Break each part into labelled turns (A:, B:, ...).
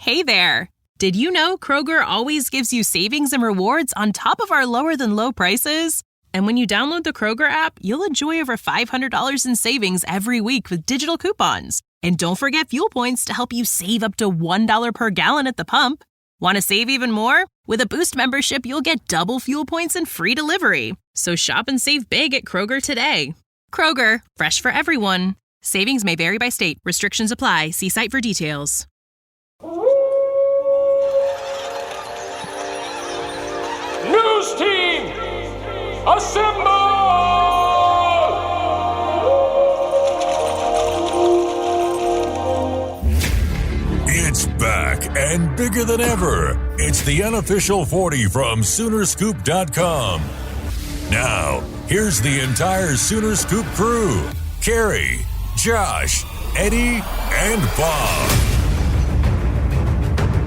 A: Hey there! Did you know Kroger always gives you savings and rewards on top of our lower-than-low prices? And when you download the Kroger app, you'll enjoy over $500 in savings every week with digital coupons. And don't forget fuel points to help you save up to $1 per gallon at the pump. Want to save even more? With a Boost membership, you'll get double fuel points and free delivery. So shop and save big at Kroger today. Kroger, fresh for everyone. Savings may vary by state. Restrictions apply. See site for details.
B: News team, assemble!
C: It's back and bigger than ever. It's the unofficial 40 from Soonerscoop.com. Now, here's the entire Sooner Scoop crew. Carey, Josh, Eddie, and Bob.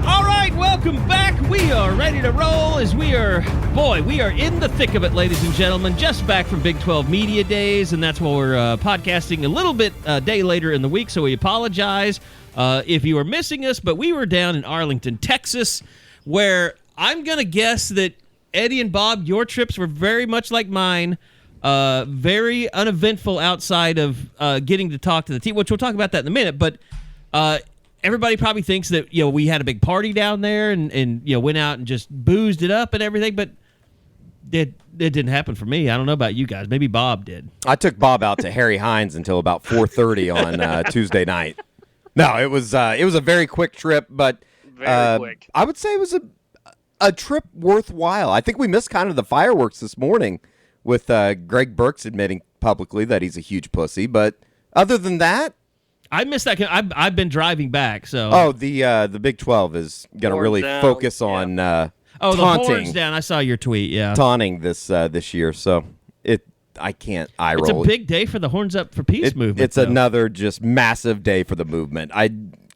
D: All right, welcome back. We are ready to roll as we are in the thick of it, ladies and gentlemen. Just back from B12 Media Days, and that's why we're podcasting a little bit a day later in the week, so we apologize if you are missing us, but we were down in Arlington, Texas, where I'm going to guess that Eddie and Bob, your trips were very much like mine, very uneventful outside of getting to talk to the team, which we'll talk about that in a minute, but everybody probably thinks that, we had a big party down there and went out and just boozed it up and everything, but it didn't happen for me. I don't know about you guys. Maybe Bob did.
E: I took Bob out to Harry Hines until about 4:30 on Tuesday night. No, it was a very quick trip, but
F: very quick.
E: I would say it was a trip worthwhile. I think we missed kind of the fireworks this morning with Greg Burks admitting publicly that he's a huge pussy, but other than that,
D: I missed that. I've been driving back, so.
E: Oh, the Big 12 is going to really focus on taunting.
D: The horns down. I saw your tweet. Yeah,
E: taunting this year. So I can't eye roll.
D: It's a big day for the Horns Up for Peace movement.
E: It's another just massive day for the movement. I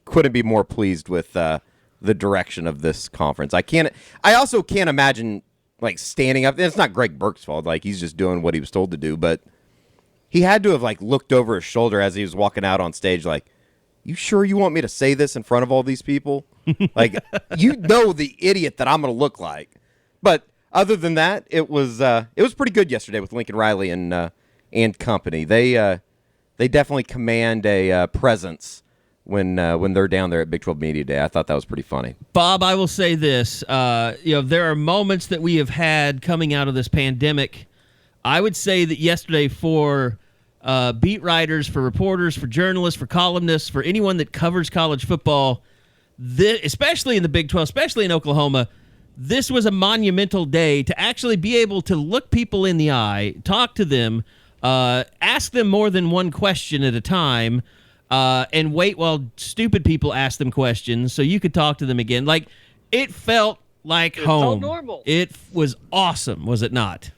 E: couldn't be more pleased with the direction of this conference. I also can't imagine like standing up. It's not Greg Burke's fault. Like he's just doing what he was told to do, but he had to have like looked over his shoulder as he was walking out on stage. Like, you sure you want me to say this in front of all these people? Like, the idiot that I'm going to look like. But other than that, it was pretty good yesterday with Lincoln Riley and company. They definitely command a presence when they're down there at Big 12 Media Day. I thought that was pretty funny.
D: Bob, I will say this: there are moments that we have had coming out of this pandemic. I would say that yesterday for beat writers, for reporters, for journalists, for columnists, for anyone that covers college football, especially in the Big 12, especially in Oklahoma, this was a monumental day to actually be able to look people in the eye, talk to them, ask them more than one question at a time, and wait while stupid people ask them questions so you could talk to them again. Like, it felt like home. It felt
F: normal.
D: It was awesome, was it not?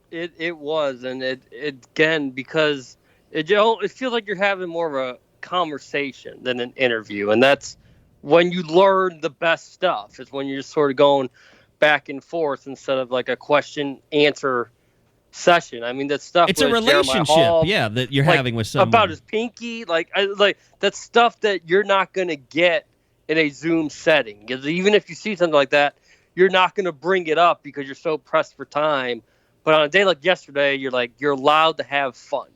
F: It was, and it again, because it feels like you're having more of a conversation than an interview, and that's when you learn the best stuff. It's when you're just sort of going back and forth instead of like a question-answer session. I mean, that stuff.
D: It's a relationship, that you're having with someone
F: about his pinky, like that's stuff that you're not going to get in a Zoom setting. Because even if you see something like that, you're not going to bring it up because you're so pressed for time. But on a day like yesterday, you're allowed to have fun.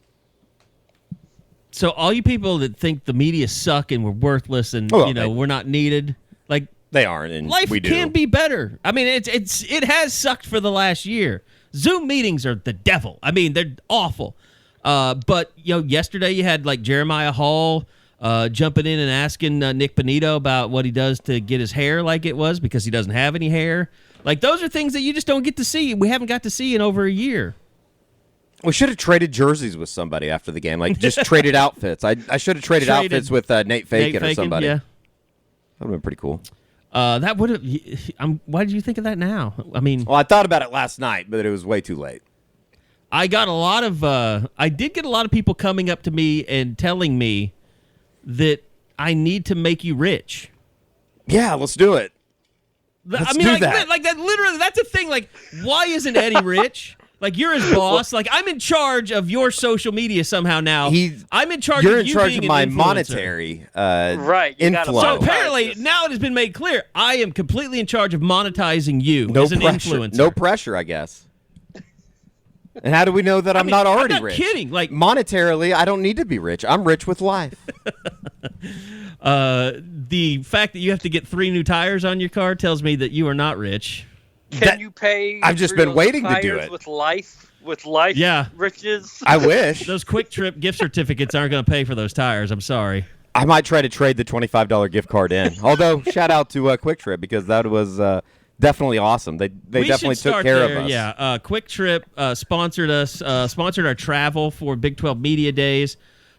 D: So all you people that think the media suck and we're worthless and we're not needed, like
E: they aren't, and
D: life
E: we do.
D: Can be better. I mean, it has sucked for the last year. Zoom meetings are the devil. I mean, they're awful. But yesterday you had like Jeremiah Hall jumping in and asking Nik Bonitto about what he does to get his hair like it was because he doesn't have any hair. Like, those are things that you just don't get to see. We haven't got to see in over a year.
E: We should have traded jerseys with somebody after the game. Like, just traded outfits. I should have traded outfits with Nate Fakin or somebody.
D: Yeah.
E: That would have been pretty cool.
D: That would have... why did you think of that now? I mean...
E: Well, I thought about it last night, but it was way too late.
D: I got a lot of... I did get a lot of people coming up to me and telling me that I need to make you rich.
E: Yeah, let's do it.
D: Like that literally, that's a thing. Like, why isn't Eddie rich? Like, you're his boss. Like, I'm in charge of your social media somehow now. I'm in charge
E: You're
D: of
E: in charge
D: being
E: of my
D: an influencer.
E: monetary
F: Right, you gotta
E: inflow.
D: So apparently, now it has been made clear, I am completely in charge of monetizing you as an influencer.
E: No pressure, I guess. And how do we know that I'm not already
D: I'm not
E: rich?
D: kidding. Like,
E: monetarily, I don't need to be rich. I'm rich with life.
D: the fact that you have to get 3 new tires on your car tells me that you are not rich.
F: Can you pay?
E: I've just
F: for
E: been
F: those
E: waiting to
F: tires
E: do it.
F: with life.
D: Yeah.
F: Riches.
E: I wish.
D: Those Quick Trip gift certificates aren't going to pay for those tires. I'm sorry.
E: I might try to trade the $25 gift card in. Although, shout out to Quick Trip because that was definitely awesome. They definitely took care of us.
D: Yeah, Quick Trip sponsored us, sponsored our travel for Big 12 Media Days.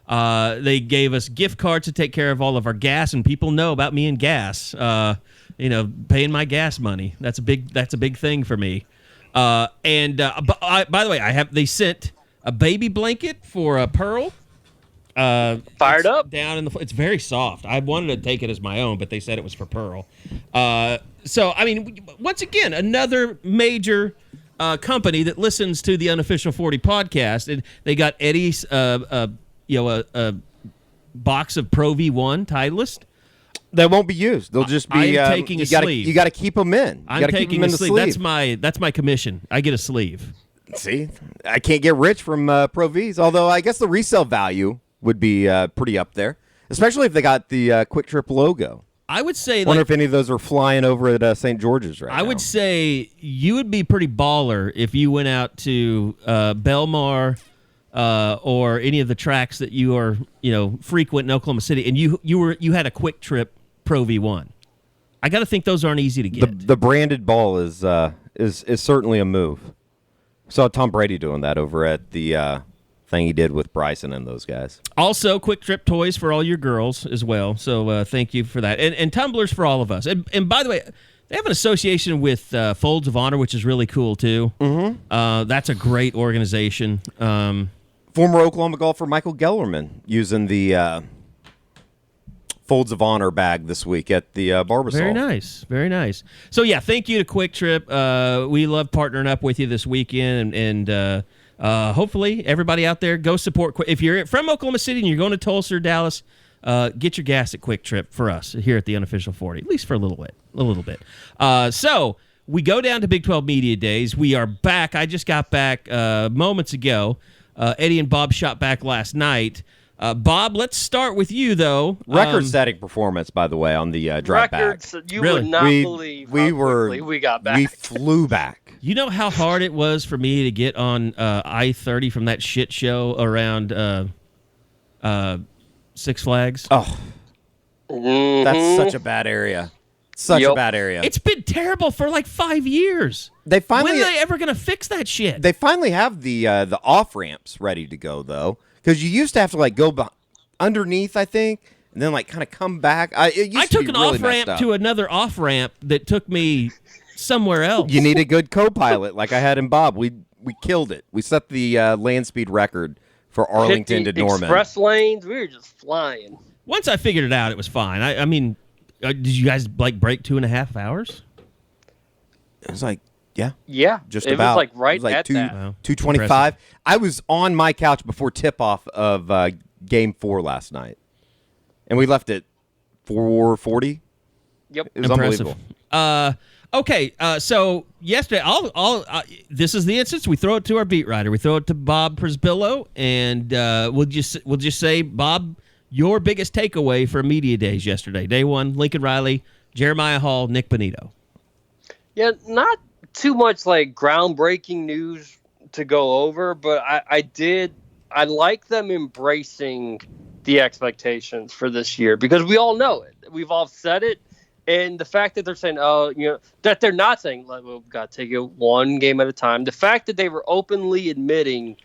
D: They gave us gift cards to take care of all of our gas, and people know about me and gas. Paying my gas money. That's a big thing for me. By the way, they sent a baby blanket for Pearl.
F: Fired up
D: down in the. It's very soft. I wanted to take it as my own, but they said it was for Pearl. So I mean, once again, another major company that listens to the Unofficial 40 podcast, and they got Eddie's a box of Pro V1 Titleist.
E: That won't be used. They'll just be.
D: I'm taking a sleeve.
E: You got to keep them in.
D: I'm taking a sleeve. That's my commission. I get a sleeve.
E: See, I can't get rich from Pro Vs. Although I guess the resale value would be pretty up there, especially if they got the Quick Trip logo.
D: I would say.
E: Wonder if any of those are flying over at St. George's right now.
D: I would say you would be pretty baller if you went out to Belmar or any of the tracks that you are frequent in Oklahoma City, and you had a Quick Trip Pro V1. I got to think those aren't easy to get.
E: The branded ball is certainly a move. Saw Tom Brady doing that over at the thing he did with Bryson and those guys.
D: Also, Quick Trip toys for all your girls as well. So thank you for that, and tumblers for all of us. And by the way, they have an association with Folds of Honor, which is really cool too. Mm-hmm. That's a great organization.
E: Former Oklahoma golfer Michael Gellerman using the Folds of Honor bag this week at the Barbasol.
D: Very nice. Very nice. So, yeah, thank you to Quick Trip. We love partnering up with you this weekend, and hopefully everybody out there, go support Quick. If you're from Oklahoma City and you're going to Tulsa or Dallas, get your gas at Quick Trip for us here at the Unofficial 40, at least for a little bit. So we go down to Big 12 Media Days. We are back. I just got back moments ago. Eddie and Bob shot back last night. Bob, let's start with you, though.
E: Record-setting performance, by the way, on the drive
F: records,
E: back.
F: You would not believe how quickly we got back.
E: We flew back.
D: You know how hard it was for me to get on I-30 from that shit show around Six Flags?
E: Oh, that's such a bad area. Such a bad area.
D: It's been terrible for like 5 years.
E: When are
D: they ever going to fix that shit?
E: They finally have the off-ramps ready to go, though. Because you used to have to go underneath, I think, and then kind of come back. I
D: took an off-ramp to another off-ramp that took me somewhere else.
E: You need a good co-pilot like I had in Bob. We killed it. We set the land speed record for Arlington to Norman.
F: Express lanes, we were just flying.
D: Once I figured it out, it was fine. I mean, did you guys break 2.5 hours?
E: It was yeah, just
F: it
E: about.
F: Was right at that.
E: 225. I was on my couch before tip-off of Game 4 last night, and we left at 4:40.
F: Yep,
E: it was unbelievable.
D: Okay, so yesterday, this is the instance. We throw it to our beat writer. We throw it to Bob Prisbillo, and we'll just say, Bob, your biggest takeaway for Media Days yesterday. Day one, Lincoln Riley, Jeremiah Hall, Nik Bonitto.
F: Yeah, not too much groundbreaking news to go over, but I like them embracing the expectations for this year because we all know it. We've all said it. And the fact that they're saying, that they're not saying, we've got to take it one game at a time. The fact that they were openly admitting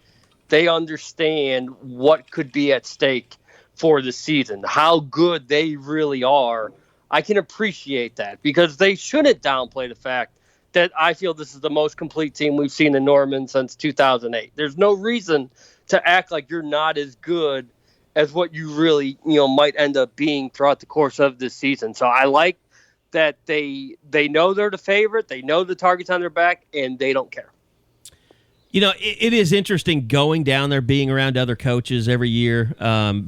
F: they understand what could be at stake for the season, how good they really are, I can appreciate that because they shouldn't downplay the fact that I feel this is the most complete team we've seen in Norman since 2008. There's no reason to act like you're not as good as what you really, might end up being throughout the course of this season. So I like that they know they're the favorite, they know the target's on their back, and they don't care.
D: You know, it is interesting going down there, being around other coaches every year,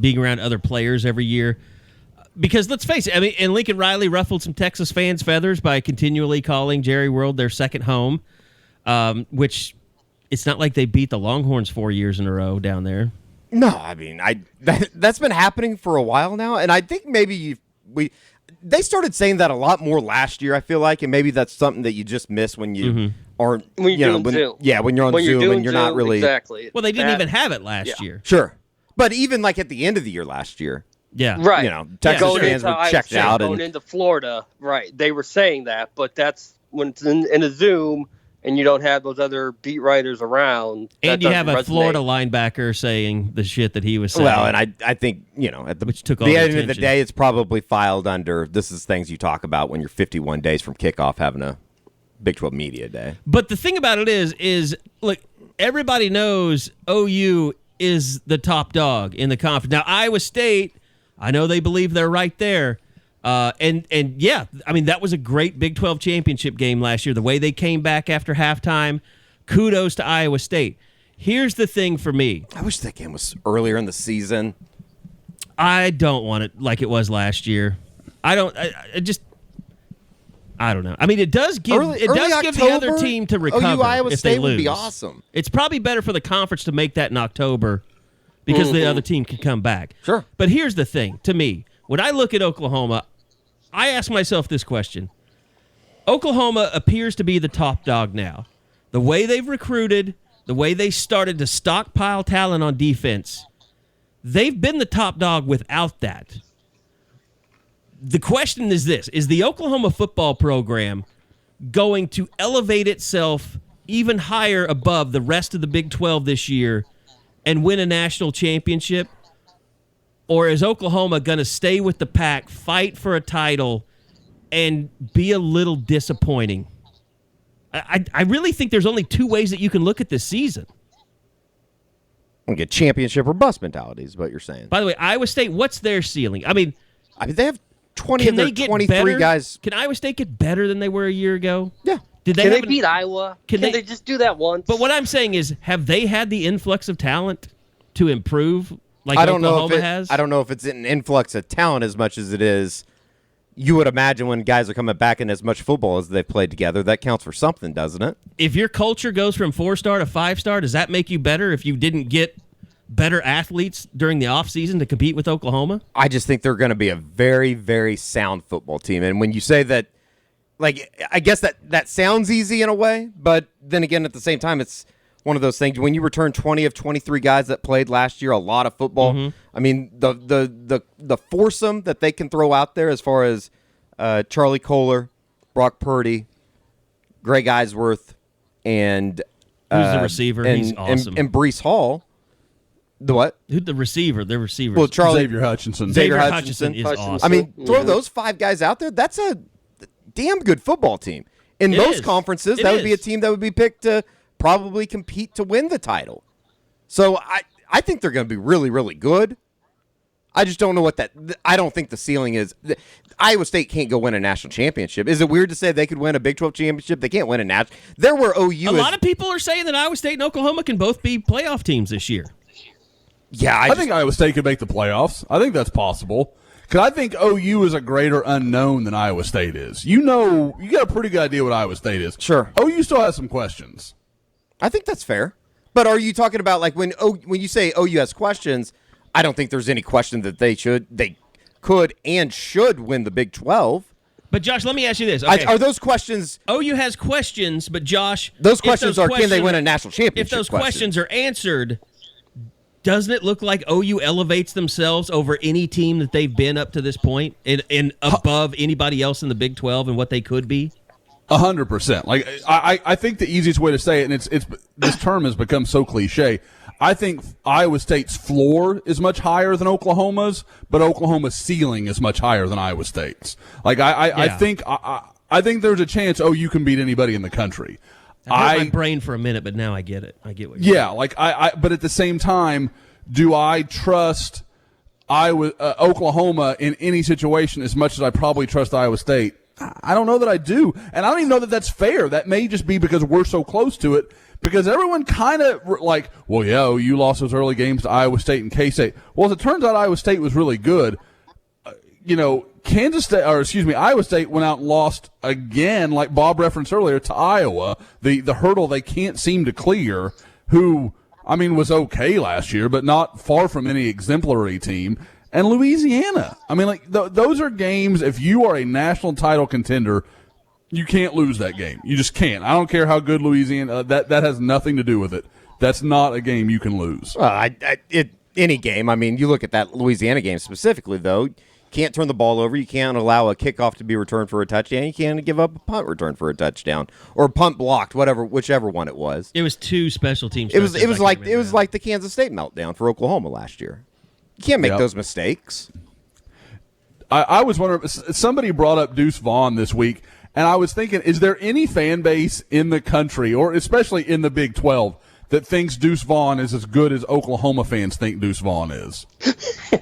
D: being around other players every year. Because let's face it, I mean, and Lincoln Riley ruffled some Texas fans' feathers by continually calling Jerry World their second home, which it's not like they beat the Longhorns 4 years in a row down there.
E: No, I mean, that's been happening for a while now, and I think maybe they started saying that a lot more last year, I feel like, and maybe that's something that you just miss when you aren't
F: when you're doing Zoom.
E: Yeah, when you're on Zoom and you're not really
F: exactly.
D: Well, they didn't even have it last year.
E: Sure, but even like at the end of the year last year.
D: Yeah.
F: Right.
E: You know, Texas fans were checked out.
F: Going into Florida, right. They were saying that, but that's when it's in a Zoom and you don't have those other beat writers around.
D: And you have a Florida linebacker saying the shit that he was saying.
E: Well, and I think, you know, at
D: which took all
E: the
D: the
E: end of the
D: attention.
E: day, it's probably filed under, this is things you talk about when you're 51 days from kickoff having a Big 12 Media Day.
D: But the thing about it is look, everybody knows OU is the top dog in the conference. Now, Iowa State, I know they believe they're right there. And yeah, I mean, that was a great Big 12 championship game last year. The way they came back after halftime, kudos to Iowa State. Here's the thing for me.
E: I wish that game was earlier in the season.
D: I don't want it like it was last year. I don't know. I mean, it does give the other team to recover.
E: Iowa
D: if
E: State
D: they lose.
E: would be awesome.
D: It's probably better for the conference to make that in October because the other team can come back.
E: Sure.
D: But here's the thing. To me, when I look at Oklahoma, I ask myself this question. Oklahoma appears to be the top dog now. The way they've recruited, the way they started to stockpile talent on defense, they've been the top dog without that. The question is this. Is the Oklahoma football program going to elevate itself even higher above the rest of the Big 12 this year and win a national championship? Or is Oklahoma going to stay with the pack, fight for a title, and be a little disappointing? I really think there's only two ways that you can look at this season.
E: Get championship or bust mentality is what you're saying.
D: By the way, Iowa State, what's their ceiling? I mean,
E: they have 20 of their 23 guys.
D: Can Iowa State get better than they were a year ago?
E: Yeah.
D: Can
F: they beat Iowa? Can they just do that once?
D: But what I'm saying is, have they had the influx of talent to improve like Oklahoma has?
E: I don't know if it's an influx of talent as much as it is. You would imagine when guys are coming back in as much football as they've played together, that counts for something, doesn't it?
D: If your culture goes from 4-star to 5-star, does that make you better if you didn't get better athletes during the offseason to compete with Oklahoma?
E: I just think they're going to be a very, very sound football team. And when you say that, like, I guess that sounds easy in a way, but then again, at the same time, it's one of those things. When you return 20 of 23 guys that played last year, a lot of football. I mean, the foursome that they can throw out there as far as Charlie Kohler, Brock Purdy, Greg Eisworth, and
D: who's the receiver? He's awesome.
E: And Breece Hall. The what?
D: Who's the receiver? The receivers.
E: Well,
G: Xavier Hutchinson.
D: Xavier Hutchinson is awesome.
E: I mean, throw those five guys out there. That's a damn good football team. In most conferences, that would be a team that would be picked to probably compete to win the title. So I think they're going to be really, really good. I just don't know what I don't think the ceiling is. Iowa State can't go win a national championship. Is it weird to say they could win a Big 12 championship? They can't win a national. There were OU.
D: A lot of people are saying that Iowa State and Oklahoma can both be playoff teams this year.
E: Yeah,
G: I think Iowa State could make the playoffs. I think that's possible. Because I think OU is a greater unknown than Iowa State is. You know, you got a pretty good idea what Iowa State is.
E: Sure.
G: OU still has some questions.
E: I think that's fair. But are you talking about, like, when you say OU has questions, I don't think there's any question that they could and should win the Big 12.
D: But, Josh, let me ask you this. Okay.
E: Are those questions...
D: OU has questions, but, Josh...
E: Those questions are, can they win a national championship?
D: If those questions are answered... Doesn't it look like OU elevates themselves over any team that they've been up to this point and above anybody else in the Big 12 and what they could be?
G: 100%. Like I think the easiest way to say it, and it's this term has become so cliche. I think Iowa State's floor is much higher than Oklahoma's, but Oklahoma's ceiling is much higher than Iowa State's. Like I think there's a chance OU can beat anybody in the country.
D: I hurt my brain for a minute, but now I get it. I get what you're saying.
G: Like but at the same time, do I trust Oklahoma in any situation as much as I probably trust Iowa State? I don't know that I do, and I don't even know that that's fair. That may just be because we're so close to it. because everyone kind of like, well, yeah, you lost those early games to Iowa State and K-State. Well, as it turns out, Iowa State was really good. Iowa State went out and lost again, like Bob referenced earlier, to Iowa, the hurdle they can't seem to clear, who, was okay last year, but not far from any exemplary team. And Louisiana. Those are games, if you are a national title contender, you can't lose that game. You just can't. I don't care how good Louisiana, that has nothing to do with it. That's not a game you can lose.
E: Well, any game. You look at that Louisiana game specifically, though. Can't turn the ball over. You can't allow a kickoff to be returned for a touchdown. You can't give up a punt return for a touchdown or a punt blocked, whichever one it was.
D: It was 2 special teams.
E: It was like the Kansas State meltdown for Oklahoma last year. You can't make those mistakes.
G: I was wondering, somebody brought up Deuce Vaughn this week, and I was thinking, is there any fan base in the country, or especially in the Big 12, that thinks Deuce Vaughn is as good as Oklahoma fans think Deuce Vaughn is?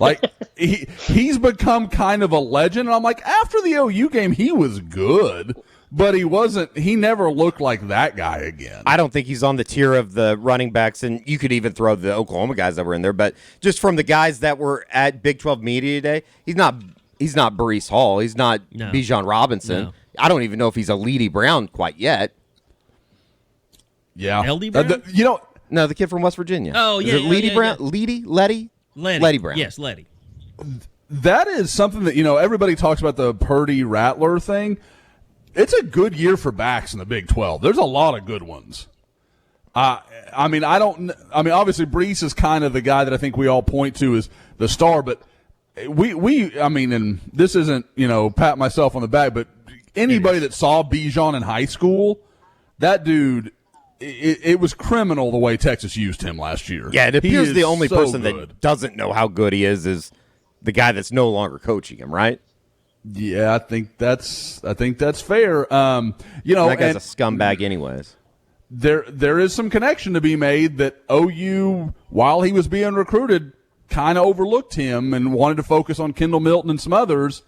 G: Like, he's become kind of a legend. And I'm like, after the OU game, he was good, but he never looked like that guy again.
E: I don't think he's on the tier of the running backs, and you could even throw the Oklahoma guys that were in there, but just from the guys that were at Big 12 Media Day, he's not Breece Hall. He's not Bijan Robinson. No. I don't even know if he's a Leedy Brown quite yet.
G: Yeah.
D: LD Brown?
E: No, the kid from West Virginia.
D: Oh, yeah.
E: Is it Leedy Brown?
D: Yeah.
E: Letty Brown.
D: Yes, Letty.
G: That is something that, everybody talks about the Purdy Rattler thing. It's a good year for backs in the Big 12. There's a lot of good ones. Obviously Breece is kind of the guy that I think we all point to as the star, but and this isn't, pat myself on the back, but anybody that saw Bijan in high school, that dude, it was criminal the way Texas used him last year.
E: Yeah, it appears the only person that doesn't know how good he is the guy that's no longer coaching him, right?
G: Yeah, I think that's fair.
E: That guy's a scumbag anyways.
G: There is some connection to be made that OU, while he was being recruited, kind of overlooked him and wanted to focus on Kendall Milton and some others.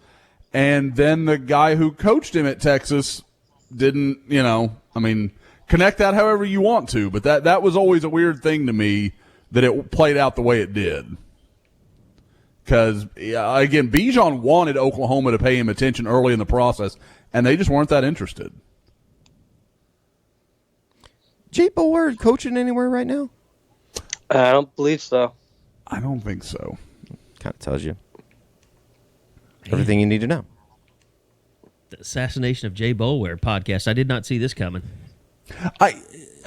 G: And then the guy who coached him at Texas didn't, connect that however you want to. But that was always a weird thing to me that it played out the way it did. Because, again, Bijan wanted Oklahoma to pay him attention early in the process, and they just weren't that interested.
E: Jay Bower coaching anywhere right now?
F: I don't believe so.
G: I don't think so.
E: Kind of tells you everything you need to know.
D: The assassination of Jay Boulware podcast. I did not see this coming.
G: It's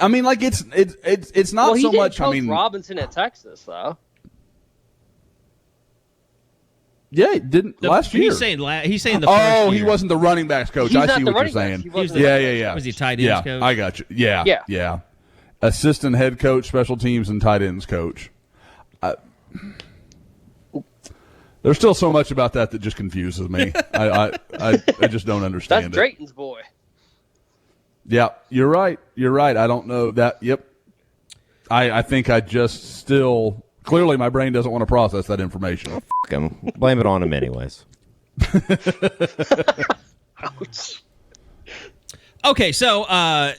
G: not so much.
F: Robinson at Texas though.
G: Yeah, he didn't last year.
D: He's saying the first
G: year.
D: He
G: wasn't the running backs coach.
F: He's
G: I
F: not
G: see
F: the
G: what you're saying.
D: Yeah. Was he tight ends coach?
G: I got you. Yeah. Assistant head coach, special teams, and tight ends coach. There's still so much about that just confuses me. I just don't understand
F: That's Drayton's boy.
G: Yeah, you're right. I don't know that. Yep. I think I just still clearly my brain doesn't want to process that information.
E: Oh, f*** him. Blame it on him anyways.
F: Ouch.
D: Okay, so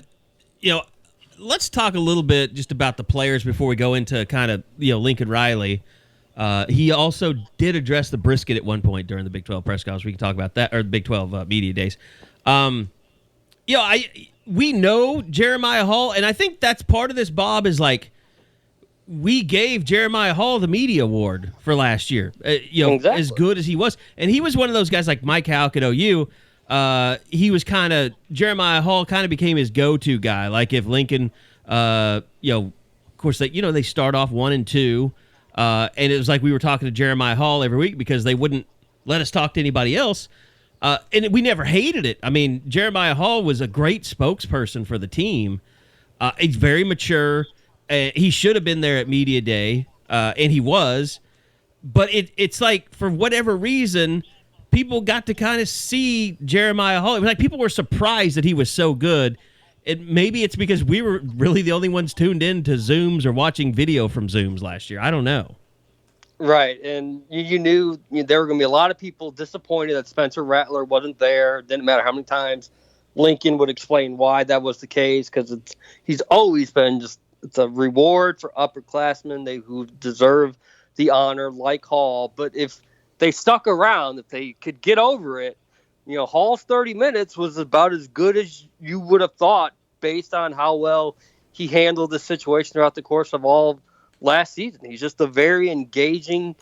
D: let's talk a little bit just about the players before we go into kind of Lincoln Riley. He also did address the brisket at one point during the Big 12 press conference. We can talk about that, or the Big 12 Media Days. We know Jeremiah Hall, and I think that's part of this, Bob, is like we gave Jeremiah Hall the media award for last year, exactly. As good as he was. And he was one of those guys like Mike Houck at OU. He was Jeremiah Hall kind of became his go-to guy. Like if Lincoln, of course, they start off 1-2. And it was like we were talking to Jeremiah Hall every week because they wouldn't let us talk to anybody else. And we never hated it. I mean, Jeremiah Hall was a great spokesperson for the team. He's very mature. He should have been there at Media Day, and he was. But it's like, for whatever reason, people got to kind of see Jeremiah Hall. It was like people were surprised that he was so good. Maybe it's because we were really the only ones tuned in to Zooms or watching video from Zooms last year. I don't know.
F: Right, and you knew there were going to be a lot of people disappointed that Spencer Rattler wasn't there. Didn't matter how many times Lincoln would explain why that was the case, because he's always been it's a reward for upperclassmen who deserve the honor, like Hall. But if they stuck around, if they could get over it, Hall's 30 minutes was about as good as you would have thought based on how well he handled the situation throughout the course of all last season. He's just a very engaging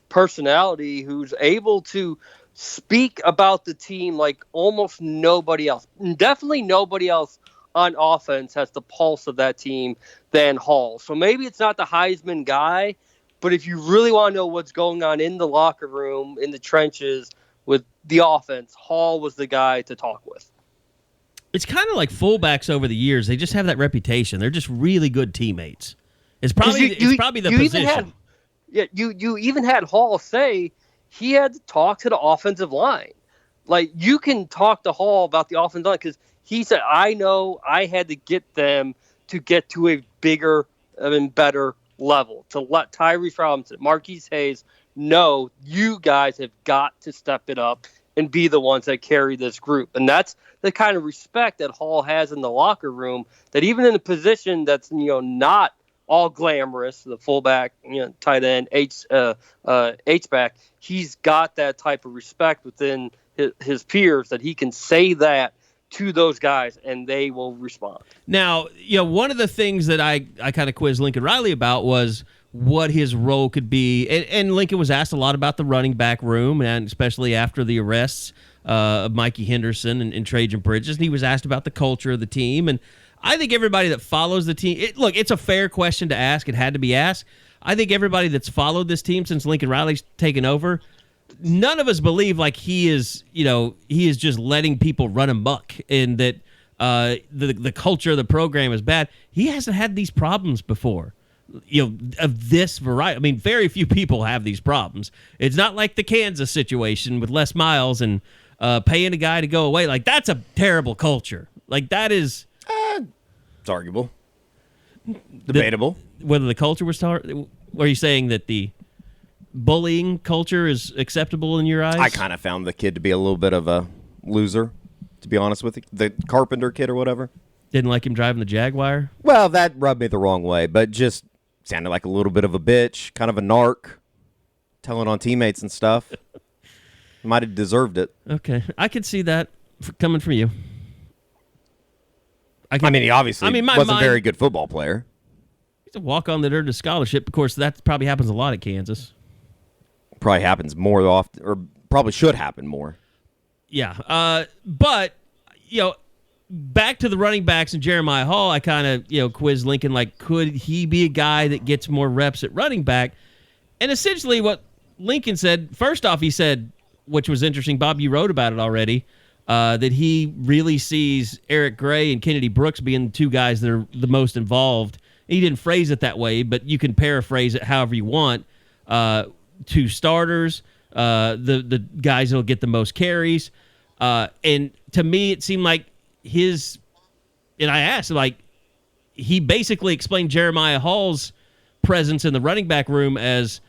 F: personality who's able to speak about the team like almost nobody else. Definitely nobody else on offense has the pulse of that team than Hall. So maybe it's not the Heisman guy, but if you really want to know what's going on in the locker room, in the trenches with the offense, Hall was the guy to talk with.
D: It's kind of like fullbacks over the years. They just have that reputation. They're just really good teammates. It's probably the position.
F: You even had Hall say he had to talk to the offensive line. Like, you can talk to Hall about the offensive line because he said, I know I had to get them to get to a bigger and better level, to let Tyrese Robinson, Marquise Hayes know you guys have got to step it up and be the ones that carry this group. And that's the kind of respect that Hall has in the locker room, that even in a position that's, not all glamorous, the fullback, tight end, H-back, he's got that type of respect within his peers that he can say that to those guys and they will respond.
D: Now, one of the things that I kind of quizzed Lincoln Riley about was what his role could be. And Lincoln was asked a lot about the running back room, and especially after the arrests of Mikey Henderson and Trajan Bridges. And he was asked about the culture of the team. And I think everybody that follows the team, it's a fair question to ask. It had to be asked. I think everybody that's followed this team since Lincoln Riley's taken over, none of us believe like he is just letting people run amok and that the culture of the program is bad. He hasn't had these problems before. Of this variety. I mean, very few people have these problems. It's not like the Kansas situation with Les Miles and paying a guy to go away. Like, that's a terrible culture. Like, that is...
E: It's arguable. Debatable.
D: Whether the culture was... Are you saying that the bullying culture is acceptable in your eyes?
E: I kind of found the kid to be a little bit of a loser, to be honest with you. The Carpenter kid or whatever.
D: Didn't like him driving the Jaguar?
E: Well, that rubbed me the wrong way, but just sounded like a little bit of a bitch, kind of a narc, telling on teammates and stuff. Might have deserved it.
D: Okay. I could see that coming from you.
E: He obviously wasn't a very good football player.
D: He's a walk-on that earned a scholarship. Of course, that probably happens a lot at Kansas.
E: Probably happens more often, or probably should happen more.
D: Yeah. But, back to the running backs and Jeremiah Hall, I kind of, quizzed Lincoln, like, could he be a guy that gets more reps at running back? And essentially what Lincoln said, first off, he said, which was interesting, Bob, you wrote about it already, that he really sees Eric Gray and Kennedy Brooks being the two guys that are the most involved. He didn't phrase it that way, but you can paraphrase it however you want. Two starters, the guys that will get the most carries. And to me, it seemed like and I asked, he basically explained Jeremiah Hall's presence in the running back room as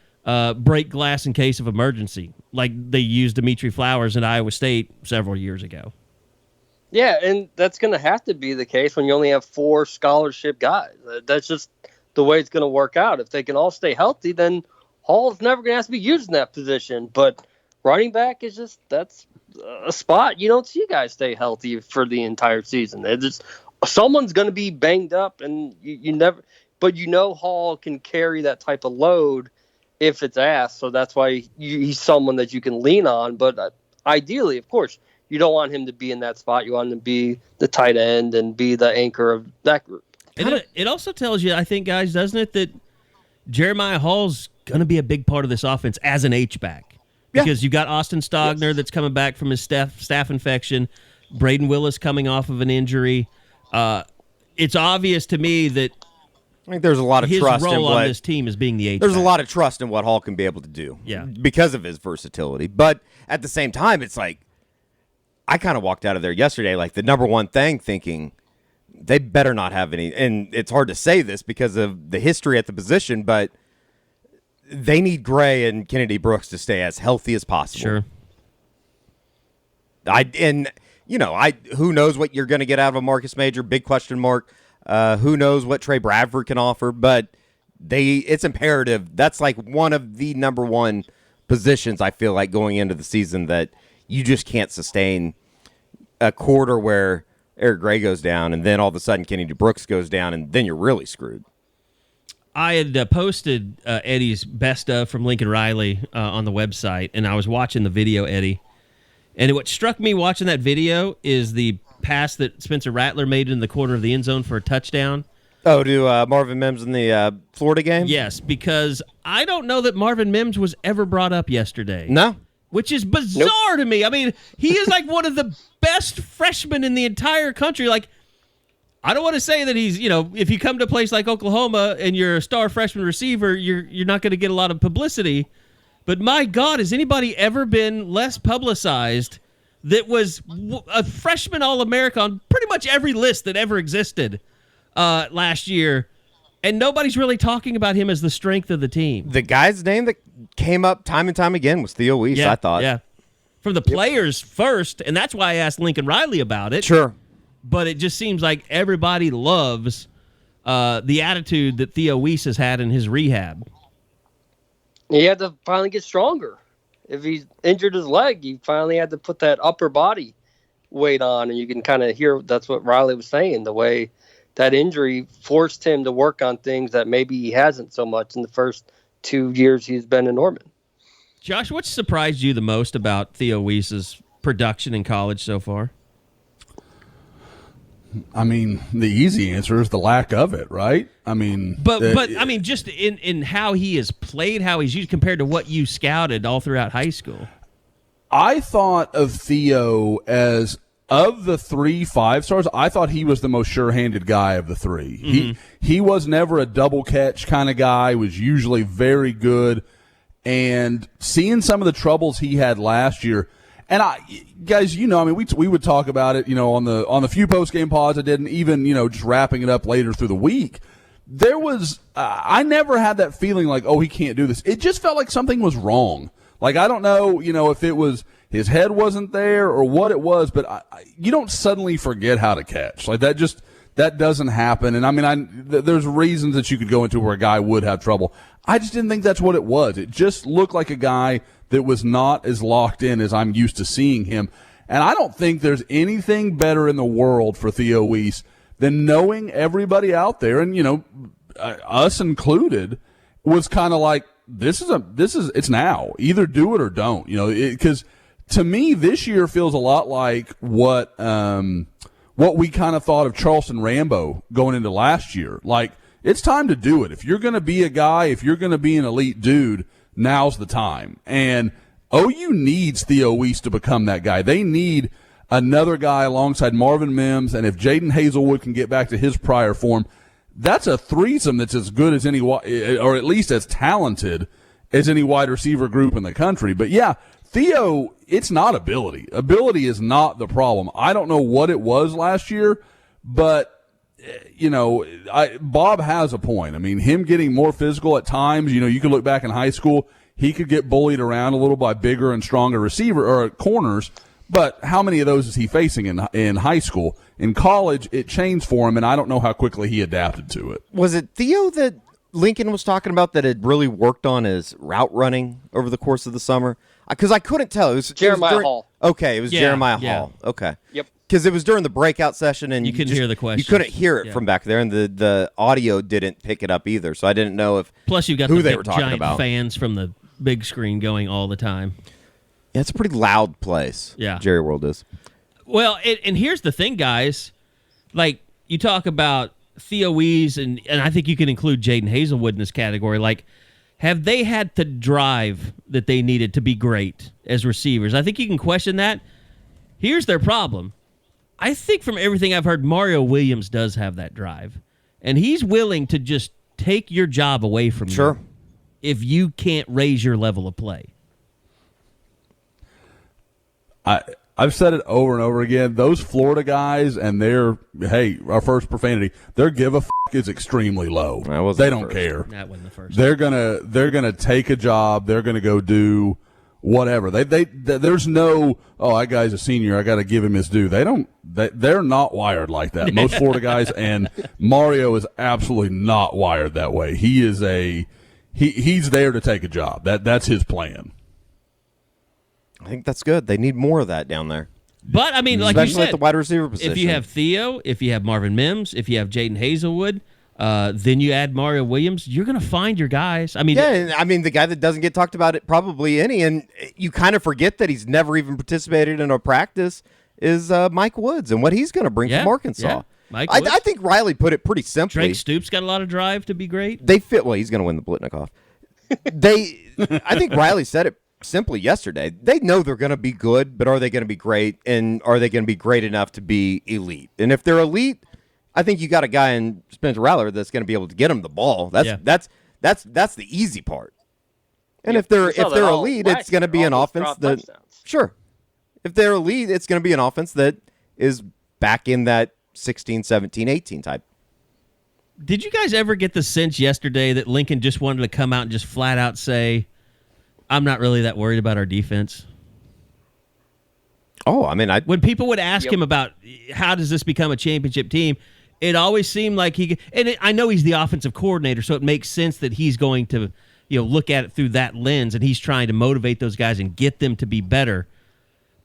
D: break glass in case of emergency, like they used Dimitri Flowers in Iowa State several years ago.
F: Yeah, and that's going to have to be the case when you only have 4 scholarship guys. That's just the way it's going to work out. If they can all stay healthy, then Hall's never going to have to be used in that position. But running back is that's a spot you don't see guys stay healthy for the entire season. Someone's going to be banged up, and you never. But Hall can carry that type of load if it's asked. So that's why he's someone that you can lean on. But ideally, of course, you don't want him to be in that spot. You want him to be the tight end and be the anchor of that group.
D: And it also tells you, I think, guys, doesn't it, that Jeremiah Hall's going to be a big part of this offense as an H-back. Because you got Austin Stogner that's coming back from his staph infection, Braden Willis coming off of an injury. It's obvious to me that
E: I think there's a lot of trust
D: his role
E: in
D: on this team is being the H-back.
E: There's a lot of trust in what Hall can be able to do.
D: Yeah.
E: Because of his versatility. But at the same time, it's like I kind of walked out of there yesterday like the number one thing thinking they better not have any, and it's hard to say this because of the history at the position, but they need Gray and Kennedy Brooks to stay as healthy as possible.
D: Sure.
E: And who knows what you're going to get out of a Marcus Major? Big question mark. Who knows what Trey Bradford can offer? But it's imperative. That's like one of the number one positions I feel like going into the season that you just can't sustain a quarter where Eric Gray goes down and then all of a sudden Kenny DeBrooks goes down and then you're really screwed.
D: I had posted Eddie's best of from Lincoln Riley on the website, and I was watching the video, Eddie. And what struck me watching that video is the pass that Spencer Rattler made in the corner of the end zone for a touchdown.
E: Oh, to Marvin Mims in the Florida game?
D: Yes, because I don't know that Marvin Mims was ever brought up yesterday.
E: No.
D: Which is bizarre to me. I mean, he is like one of the best freshmen in the entire country. Like, I don't want to say that he's, if you come to a place like Oklahoma and you're a star freshman receiver, you're not going to get a lot of publicity. But my God, has anybody ever been less publicized that was a freshman All-America on pretty much every list that ever existed last year? And nobody's really talking about him as the strength of the team.
E: The guy's name that came up time and time again was Theo Weiss, I thought.
D: Yeah. From the players first, and that's why I asked Lincoln Riley about it.
E: Sure.
D: But it just seems like everybody loves the attitude that Theo Weiss has had in his rehab.
F: He had to finally get stronger. If he's injured his leg, he finally had to put that upper body weight on, and you can kind of hear that's what Riley was saying, the way that injury forced him to work on things that maybe he hasn't so much in the first 2 years he's been in Norman.
D: Josh, what surprised you the most about Theo Weiss's production in college so far?
G: I mean, the easy answer is the lack of it, right? I mean,
D: but I mean, just in how he has played, how he's used compared to what you scouted all throughout high school.
G: I thought of Theo as, of the 3 5-stars, I thought he was the most sure-handed guy of the three. Mm-hmm. He was never a double catch kind of guy. Was usually very good, and seeing some of the troubles he had last year. And guys, I mean, we would talk about it, on the few post-game pods I did, and even, just wrapping it up later through the week. There was, I never had that feeling like, oh, he can't do this. It just felt like something was wrong. Like, I don't know, if it was his head wasn't there or what it was, but you don't suddenly forget how to catch. Like, that doesn't happen. And I mean, there's reasons that you could go into where a guy would have trouble. I just didn't think that's what it was. It just looked like a guy that was not as locked in as I'm used to seeing him. And I don't think there's anything better in the world for Theo Weiss than knowing everybody out there, and, us included, was kind of like, it's now. Either do it or don't, because to me, this year feels a lot like what we kind of thought of Charleston Rambo going into last year. Like, it's time to do it. If you're going to be a guy, if you're going to be an elite dude, now's the time. And OU needs Theo Weiss to become that guy. They need another guy alongside Marvin Mims, and if Jaden Hazelwood can get back to his prior form, that's a threesome that's as good as any, or at least as talented as any wide receiver group in the country. But yeah, Theo, it's not ability. Ability is not the problem. I don't know what it was last year, but Bob has a point. I mean, him getting more physical at times, you can look back in high school, he could get bullied around a little by bigger and stronger receiver or corners, but how many of those is he facing in high school? In college, it changed for him, and I don't know how quickly he adapted to it.
E: Was it Theo that Lincoln was talking about that had really worked on his route running over the course of the summer? Because I couldn't tell. It was
F: Jeremiah Hall.
E: Okay, it was Jeremiah Hall. Okay.
F: Yep.
E: Because it was during the breakout session, and
D: you couldn't hear the question.
E: You couldn't hear it from back there, and the audio didn't pick it up either. So I didn't know if
D: plus you've got
E: who
D: the
E: they
D: big,
E: were talking
D: giant
E: about.
D: Fans from the big screen going all the time.
E: Yeah, it's a pretty loud place.
D: Yeah,
E: Jerry World is.
D: Well, and here's the thing, guys. Like, you talk about Theo Weiss, and I think you can include Jaden Hazelwood in this category. Like, have they had the drive that they needed to be great as receivers? I think you can question that. Here's their problem. I think from everything I've heard, Mario Williams does have that drive. And he's willing to just take your job away from you if you can't raise your level of play.
G: I've said it over and over again. Those Florida guys and their, our first profanity, their give a is extremely low. They don't care.
D: That wasn't the first.
G: They're gonna take a job. They're gonna go do whatever. There's no, oh, that guy's a senior, I got to give him his due. They're not wired like that. Most Florida guys, and Mario is absolutely not wired that way. He is he's there to take a job. That's his plan.
E: I think that's good. They need more of that down there.
D: But I mean, like
E: especially
D: you said,
E: at the wide receiver position.
D: If you have Theo, if you have Marvin Mims, if you have Jaden Hazelwood, then you add Mario Williams, you're going to find your guys. I mean,
E: the guy that doesn't get talked about it probably any, and you kind of forget that he's never even participated in a practice, is Mike Woods and what he's going to bring from Arkansas.
D: Yeah. Mike
E: I
D: Woods.
E: think Riley put it pretty simply.
D: Drake Stoops got a lot of drive to be great.
E: They fit well. He's going to win the Blitnikoff. I think Riley said it simply yesterday. They know they're going to be good, but are they going to be great? And are they going to be great enough to be elite? And if they're elite, I think you got a guy in Spencer Rattler that's going to be able to get him the ball. That's the easy part. And if they're elite, it's going to be an offense that sure. If they're elite, it's going to be an offense that is back in that 16, 17, 18 type.
D: Did you guys ever get the sense yesterday that Lincoln just wanted to come out and just flat out say, I'm not really that worried about our defense?
E: Oh, I mean,
D: when people would ask him about how does this become a championship team, it always seemed like I know he's the offensive coordinator, so it makes sense that he's going to, look at it through that lens, and he's trying to motivate those guys and get them to be better.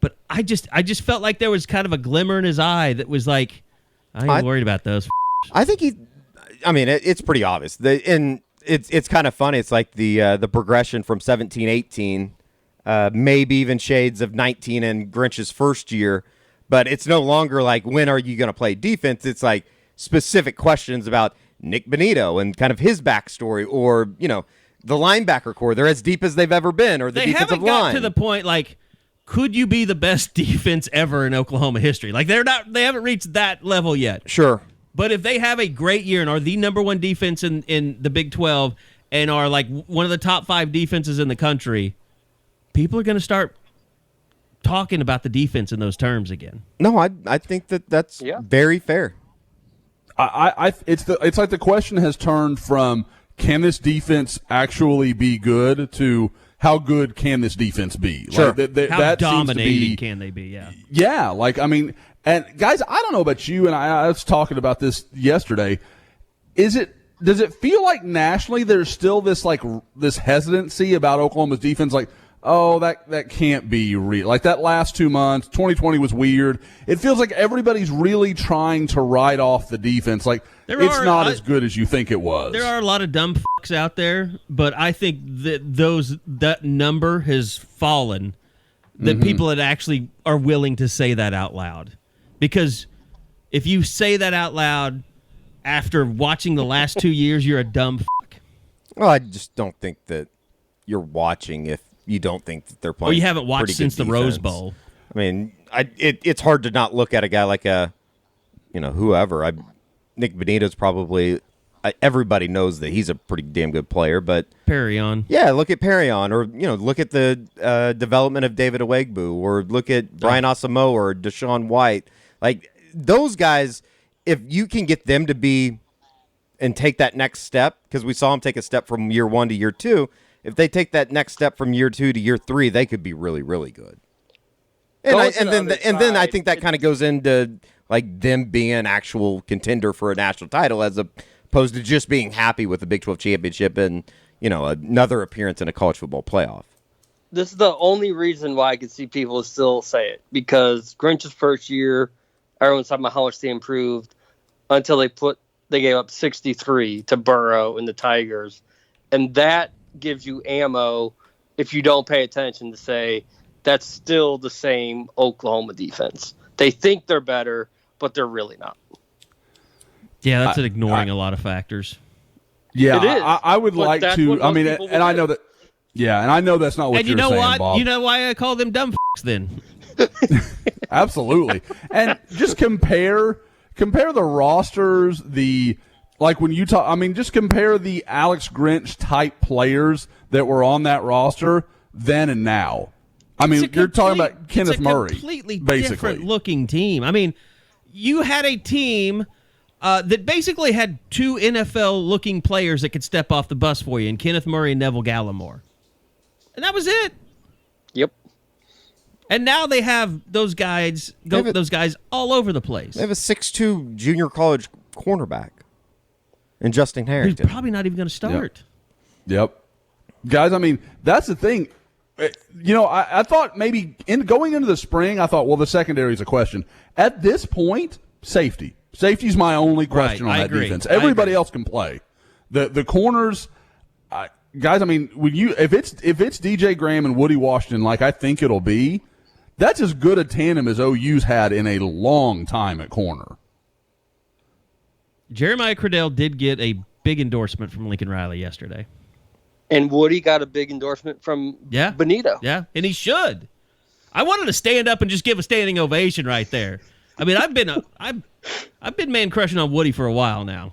D: But I just felt like there was kind of a glimmer in his eye that was like, I ain't worried about those.
E: I think it's pretty obvious. And it's kind of funny. It's like the progression from 17, 18, maybe even shades of 19 and Grinch's first year. But it's no longer like, when are you going to play defense? It's like specific questions about Nik Bonitto and kind of his backstory, or, the linebacker core. They're as deep as they've ever been, or the defensive line.
D: They haven't got to the point, like, could you be the best defense ever in Oklahoma history? Like, they haven't reached that level yet.
E: Sure.
D: But if they have a great year and are the number one defense in the Big 12 and are like one of the top 5 defenses in the country, people are going to start talking about the defense in those terms again.
E: No, I think that's very fair.
G: It's like the question has turned from, can this defense actually be good, to how good can this defense be?
E: Sure.
G: Like,
D: how dominating can they be? Yeah.
G: Yeah. Like, I mean, and guys, I don't know about you, and I was talking about this yesterday. Does it feel like nationally there's still this hesitancy about Oklahoma's defense? Like, oh, that can't be real. Like, that last 2 months, 2020 was weird. It feels like everybody's really trying to write off the defense. Like, it's not as good as you think it was.
D: There are a lot of dumb fucks out there, but I think that number has fallen, that people that actually are willing to say that out loud. Because if you say that out loud after watching the last 2 years, you're a dumb fuck.
E: Well, I just don't think that you're watching if you don't think that they're playing.
D: Well, you haven't watched since the Rose Bowl.
E: I mean, it's hard to not look at a guy like whoever. Nik Bonitto's probably everybody knows that he's a pretty damn good player, but
D: Perrion.
E: Yeah, look at Perrion, or look at the development of David Awegbu, or look at Brian Asamoah or Deshaun White. Like, those guys, if you can get them to be and take that next step, because we saw them take a step from year 1 to year 2. If they take that next step from year 2 to year 3, they could be really, really good. And then I think that kind of goes into like them being an actual contender for a national title, as opposed to just being happy with the Big 12 championship and another appearance in a college football playoff.
F: This is the only reason why I could see people still say it, because Grinch's first year, everyone's talking about how much they improved until they gave up 63 to Burrow and the Tigers, and that gives you ammo if you don't pay attention to say that's still the same Oklahoma defense. They think they're better, but they're really not.
D: Yeah, that's ignoring a lot of factors.
G: Yeah,
F: it is,
G: I would like to. I mean, and I know that. Yeah, and I know that's not what
D: and
G: you're saying,
D: what?
G: Bob.
D: You know why I call them dumb fucks then?
G: Absolutely. And just compare the rosters, when you talk, I mean, just compare the Alex Grinch type players that were on that roster then and now. I mean, you're talking about Kenneth Murray.
D: It's a completely
G: basically
D: different looking team. I mean, you had a team that basically had 2 NFL-looking players that could step off the bus for you, and Kenneth Murray and Neville Gallimore. And that was it. And now they have those guys all over the place.
E: They have a 6'2" junior college cornerback in Justin Harrington.
D: Who's probably not even going to start.
G: Yep. Guys, I mean, that's the thing. I thought maybe going into the spring, I thought, well, the secondary is a question. At this point, safety. Safety's my only question on that defense. Everybody else can play. The corners, guys, I mean, if it's DJ Graham and Woody Washington like I think it'll be, that's as good a tandem as OU's had in a long time at corner.
D: Jeremiah Cradell did get a big endorsement from Lincoln Riley yesterday.
F: And Woody got a big endorsement from Bonitto.
D: Yeah, and he should. I wanted to stand up and just give a standing ovation right there. I mean, I've been man crushing on Woody for a while now.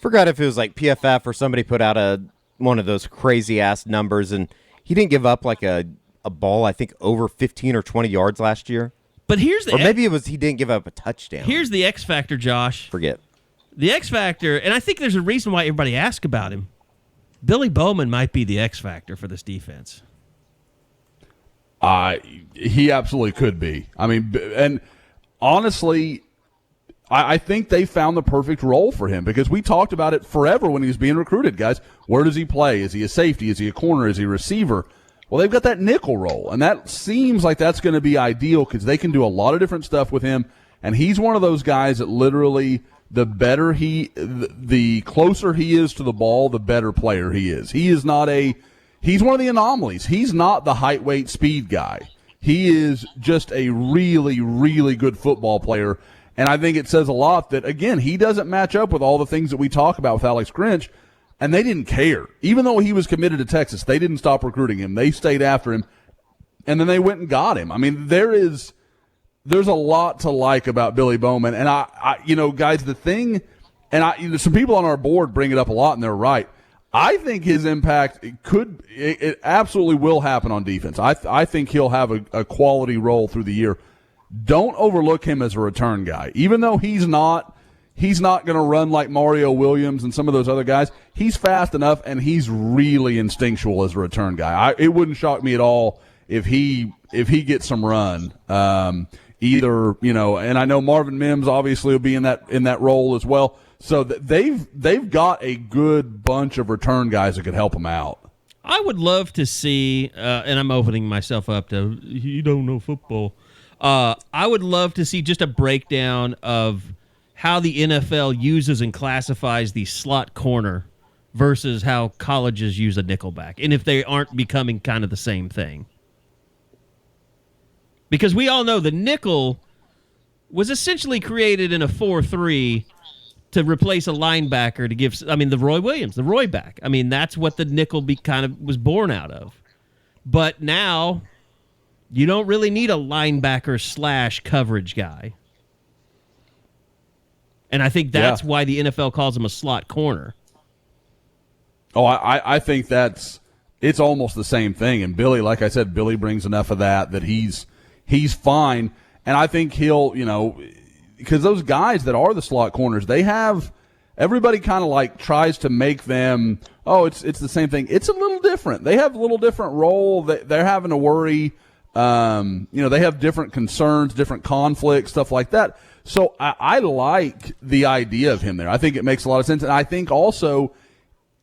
E: Forgot if it was like PFF or somebody put out one of those crazy ass numbers, and he didn't give up like a ball, I think, over 15 or 20 yards last year.
D: But here's the
E: maybe it was he didn't give up a touchdown.
D: Here's the X factor, Josh.
E: Forget.
D: The X factor, and I think there's a reason why everybody asks about him. Billy Bowman might be the X factor for this defense.
G: He absolutely could be. I mean, and honestly, I think they found the perfect role for him because we talked about it forever when he was being recruited, guys. Where does he play? Is he a safety? Is he a corner? Is he a receiver? Well, they've got that nickel role, and that seems like that's going to be ideal because they can do a lot of different stuff with him, and he's one of those guys that literally the closer he is to the ball, the better player he is. He's one of the anomalies. He's not the height, weight, speed guy. He is just a really, really good football player, and I think it says a lot that, again, he doesn't match up with all the things that we talk about with Alex Grinch. And they didn't care. Even though he was committed to Texas, they didn't stop recruiting him. They stayed after him, and then they went and got him. I mean, there's a lot to like about Billy Bowman. And guys, the thing, and some people on our board bring it up a lot, and they're right. I think his impact it absolutely will happen on defense. I think he'll have a quality role through the year. Don't overlook him as a return guy, even though he's not going to run like Mario Williams and some of those other guys. He's fast enough, and he's really instinctual as a return guy. It wouldn't shock me at all if he gets some run. And I know Marvin Mims obviously will be in that role as well. So they've got a good bunch of return guys that could help them out.
D: I would love to see, and I'm opening myself up to you don't know football. I would love to see just a breakdown of how the NFL uses and classifies the slot corner versus how colleges use a nickelback, and if they aren't becoming kind of the same thing. Because we all know the nickel was essentially created in a 4-3 to replace a linebacker to give, the Roy Williams, the Roy back. I mean, that's what the nickel kind of was born out of. But now you don't really need a linebacker / coverage guy. And I think that's why the NFL calls him a slot corner.
G: Oh, I think it's almost the same thing. And Billy, like I said, Billy brings enough of that he's fine. And I think he'll, because those guys that are the slot corners, everybody kind of like tries to make them, it's the same thing. It's a little different. They have a little different role. They're having to worry. They have different concerns, different conflicts, stuff like that. So I like the idea of him there. I think it makes a lot of sense. And I think also,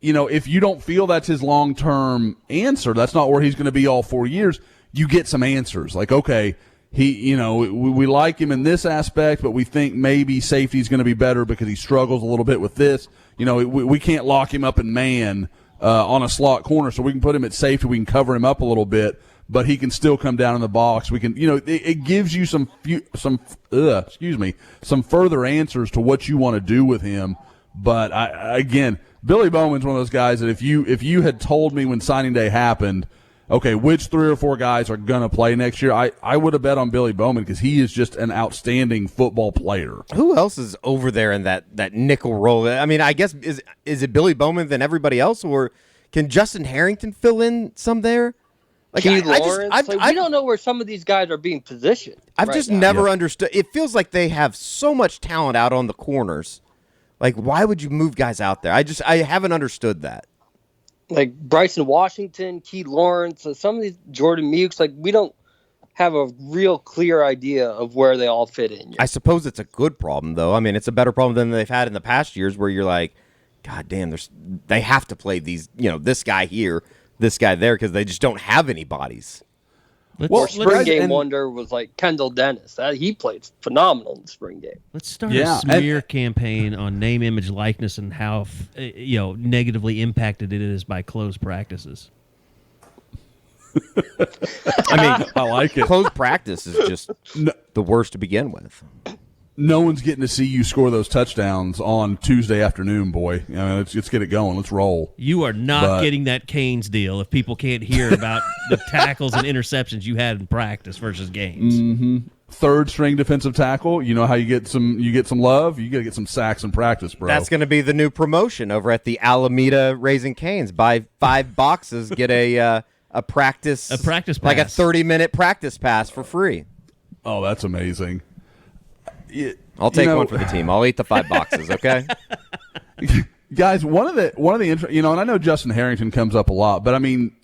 G: if you don't feel that's his long-term answer, that's not where he's going to be all 4 years, you get some answers. Like, okay, we like him in this aspect, but we think maybe safety is going to be better because he struggles a little bit with this. We can't lock him up in man on a slot corner, so we can put him at safety. We can cover him up a little bit, but he can still come down in the box. We can, it gives you some further answers to what you want to do with him. But again, Billy Bowman's one of those guys that if you had told me when signing day happened, okay, which 3 or 4 guys are going to play next year, I would have bet on Billy Bowman because he is just an outstanding football player.
E: Who else is over there in that nickel role? I mean, I guess, is it Billy Bowman than everybody else, or can Justin Harrington fill in some there?
F: Like Lawrence, we don't know where some of these guys are being positioned.
E: I've just never understood. It feels like they have so much talent out on the corners. Like, why would you move guys out there? I haven't understood that.
F: Like Bryson Washington, Key Lawrence, some of these Jordan Mukes, like we don't have a real clear idea of where they all fit in.
E: I suppose it's a good problem, though. I mean, it's a better problem than they've had in the past years where you're like, God damn, they have to play these, this guy here, this guy there, because they just don't have any bodies.
F: Spring game wonder was like Kendall Dennis. He played phenomenal in the spring game.
D: Let's start a smear campaign on name, image, likeness, and how negatively impacted it is by closed practices.
E: I mean,
G: I like it.
E: Closed practice is just the worst to begin with.
G: No one's getting to see you score those touchdowns on Tuesday afternoon, boy. Let's get it going. Let's roll.
D: You are not getting that Canes deal if people can't hear about the tackles and interceptions you had in practice versus games.
G: Mm-hmm. Third string defensive tackle. You know how you get some love. You got to get some sacks in practice, bro.
E: That's going to be the new promotion over at the Alameda Raising Canes. Buy 5 boxes, get a practice
D: pass,
E: like a 30-minute practice pass for free.
G: Oh, that's amazing.
E: I'll take one for the team. I'll eat the 5 boxes, okay?
G: Guys, one of the and I know Justin Harrington comes up a lot, but I mean,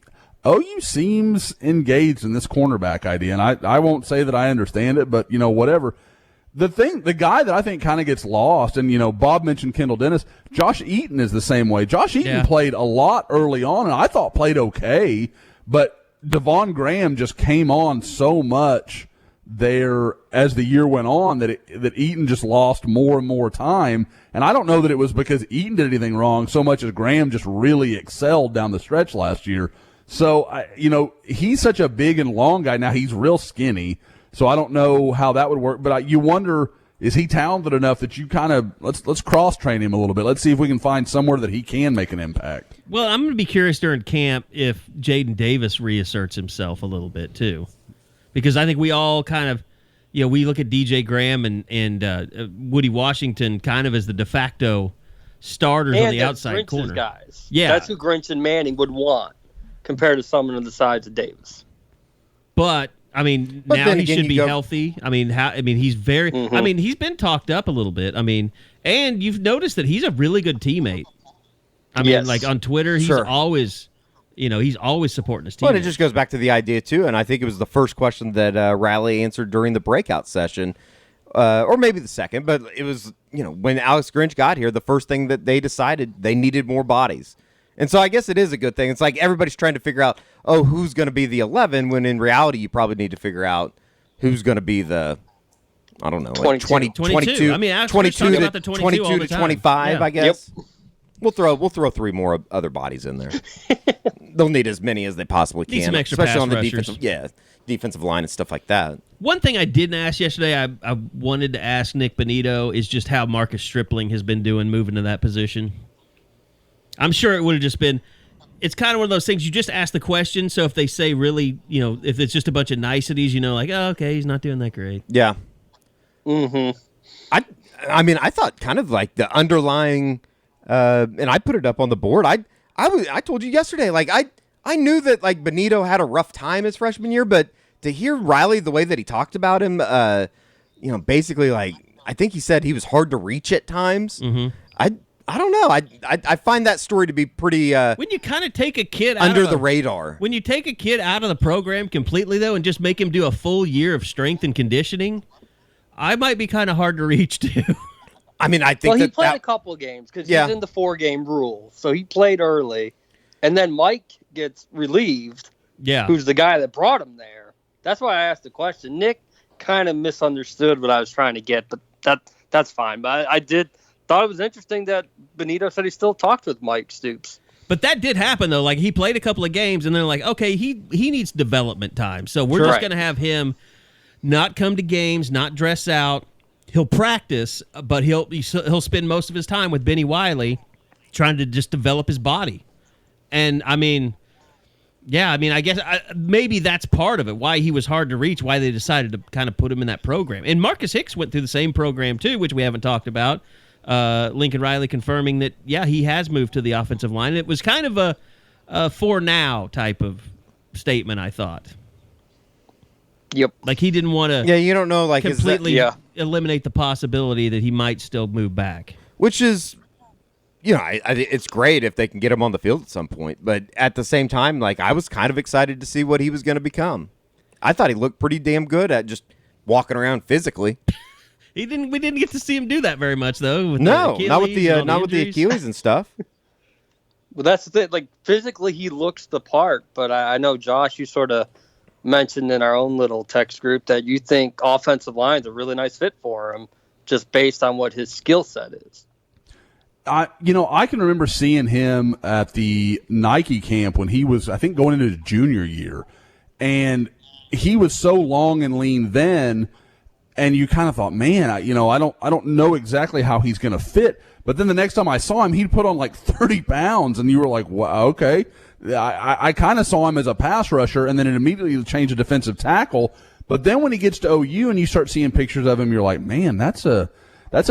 G: OU seems engaged in this cornerback idea, and I won't say that I understand it, but whatever. The guy that I think kind of gets lost, and Bob mentioned Kendall Dennis. Josh Eaton is the same way. Josh Eaton played a lot early on, and I thought played okay, but Devon Graham just came on so much there as the year went on that Eaton just lost more and more time. And I don't know that it was because Eaton did anything wrong so much as Graham just really excelled down the stretch last year. So, he's such a big and long guy. Now he's real skinny, so I don't know how that would work. But you wonder, is he talented enough that you kind of let's cross-train him a little bit. Let's see if we can find somewhere that he can make an impact.
D: Well, I'm going to be curious during camp if Jaden Davis reasserts himself a little bit too. Because I think we all kind of, we look at DJ Graham and Woody Washington kind of as the de facto starters on the outside corner.
F: Guys.
D: Yeah.
F: That's who Grinch and Manning would want compared to someone of the size of Davis.
D: But, I mean, now he should be healthy. I mean, he's very I mean, he's been talked up a little bit. I mean, and you've noticed that he's a really good teammate. I mean, like on Twitter, he's always... he's always supporting his team.
E: Well, it just goes back to the idea, too, and I think it was the first question that Riley answered during the breakout session, or maybe the second, but it was, when Alex Grinch got here, the first thing that they decided they needed more bodies. And so I guess it is a good thing. It's like everybody's trying to figure out, who's going to be the 11, when in reality you probably need to figure out who's going to be the, I don't know,
F: 22.
D: 22. I mean,
E: 22
D: about the 22
E: to 25, I guess.
F: Yep.
E: We'll throw 3 more other bodies in there. They'll need as many as they possibly can,
D: Need some extra
E: especially on the
D: rushers.
E: defensive line and stuff like that.
D: One thing I didn't ask yesterday, I wanted to ask Nik Bonitto, is just how Marcus Stripling has been doing moving to that position. I'm sure it would have just been. It's kind of one of those things you just ask the question. So if they say really, if it's just a bunch of niceties, like, oh, okay, he's not doing that great.
E: Yeah.
F: Mm-hmm.
E: I mean, I thought kind of like the underlying, and I put it up on the board. I told you yesterday, like I knew that like Bonitto had a rough time his freshman year, but to hear Riley the way that he talked about him, basically like I think he said he was hard to reach at times.
D: Mm-hmm.
E: I don't know. I find that story to be pretty
D: when you kind of take a kid
E: under the radar.
D: When you take a kid out of the program completely though, and just make him do a full year of strength and conditioning, I might be kind of hard to reach too.
E: I mean, I think
F: he played a couple of games because he's in the 4-game rule, so he played early, and then Mike gets relieved.
D: Yeah,
F: who's the guy that brought him there? That's why I asked the question. Nick kind of misunderstood what I was trying to get, but that's fine. But I thought it was interesting that Bonitto said he still talked with Mike Stoops.
D: But that did happen though. Like he played a couple of games, and they're like, okay, he needs development time, so we're just going to have him not come to games, not dress out. He'll practice, but he'll spend most of his time with Benny Wiley trying to just develop his body. And, I guess maybe that's part of it, why he was hard to reach, why they decided to kind of put him in that program. And Marcus Hicks went through the same program, too, which we haven't talked about. Lincoln Riley confirming that, he has moved to the offensive line. It was kind of a for now type of statement, I thought.
F: Yep.
D: Like he didn't want to
E: you don't know, like
D: completely eliminate the possibility that he might still move back.
E: Which is, it's great if they can get him on the field at some point. But at the same time, like I was kind of excited to see what he was going to become. I thought he looked pretty damn good at just walking around physically.
D: We didn't get to see him do that very much though. With
E: No,
D: the
E: not with the
D: injuries.
E: Achilles and stuff.
F: Well, that's the thing. Like, physically, he looks the part. But I know, Josh, you sort of mentioned in our own little text group that you think offensive line's a really nice fit for him, just based on what his skill set is.
G: I can remember seeing him at the Nike camp when he was, I think, going into his junior year, and he was so long and lean then, and you kind of thought, man, I don't know exactly how he's going to fit. But then the next time I saw him, he'd put on like 30 pounds, and you were like, wow, okay. I kind of saw him as a pass rusher, and then it immediately changed to defensive tackle. But then when he gets to OU and you start seeing pictures of him, you're like, man, that's a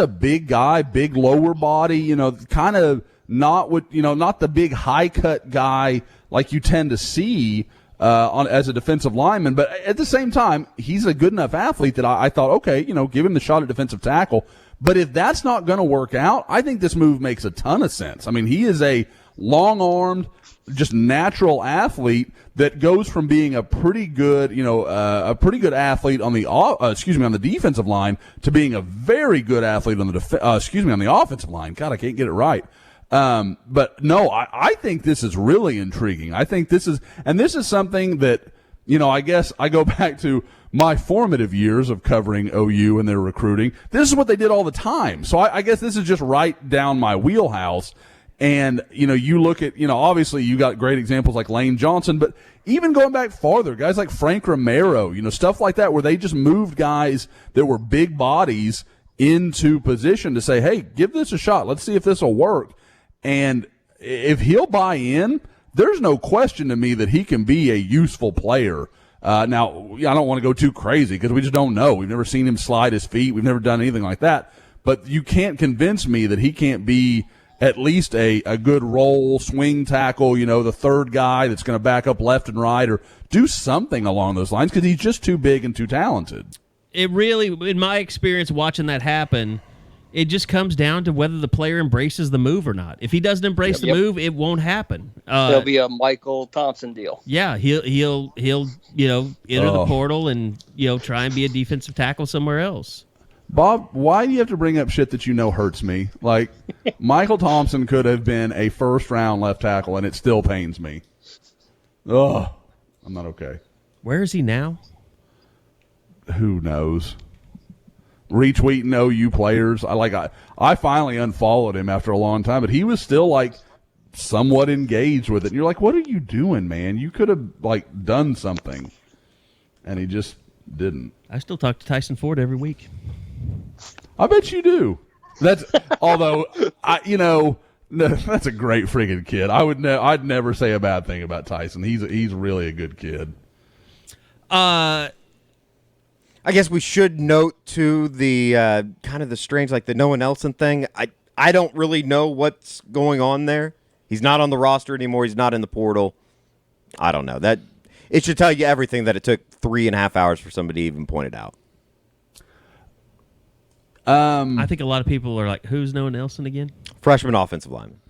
G: big guy, big lower body, kind of not the big high cut guy like you tend to see as a defensive lineman. But at the same time, he's a good enough athlete that I thought, okay, give him the shot at defensive tackle. But if that's not going to work out, I think this move makes a ton of sense. I mean, he is a long-armed, just natural athlete that goes from being a pretty good athlete on the defensive line to being a very good athlete on the offensive line. God, I can't get it right. But no, I think this is really intriguing. I think this is something that, I guess I go back to my formative years of covering OU and their recruiting. This is what they did all the time. So I guess this is just right down my wheelhouse. And, you look at, obviously you got great examples like Lane Johnson, but even going back farther, guys like Frank Romero, stuff like that, where they just moved guys that were big bodies into position to say, hey, give this a shot. Let's see if this will work. And if he'll buy in, there's no question to me that he can be a useful player. Now, I don't want to go too crazy because we just don't know. We've never seen him slide his feet. We've never done anything like that. But you can't convince me that he can't be at least a good roll, swing tackle, the third guy that's going to back up left and right or do something along those lines because he's just too big and too talented.
D: It really, in my experience watching that happen, it just comes down to whether the player embraces the move or not. If he doesn't embrace the move, it won't happen.
F: There'll be a Michael Thompson deal.
D: Yeah, he'll enter the portal and try and be a defensive tackle somewhere else.
G: Bob, why do you have to bring up shit that hurts me? Like, Michael Thompson could have been a first-round left tackle, and it still pains me. Ugh, I'm not okay.
D: Where is he now?
G: Who knows? Retweeting OU players. I finally unfollowed him after a long time, but he was still somewhat engaged with it. And you're like, what are you doing, man? You could have done something, and he just didn't.
D: I still talk to Tyson Ford every week.
G: I bet you do. That's although that's a great friggin' kid. I'd never say a bad thing about Tyson. He's really a good kid.
E: I guess we should note too the kind of the strange the Noah Nelson thing. I don't really know what's going on there. He's not on the roster anymore. He's not in the portal. I don't know. That it should tell you everything that it took 3.5 hours for somebody to even point it out.
D: I think a lot of people are like, who's Noah Nelson again?
E: Freshman offensive lineman.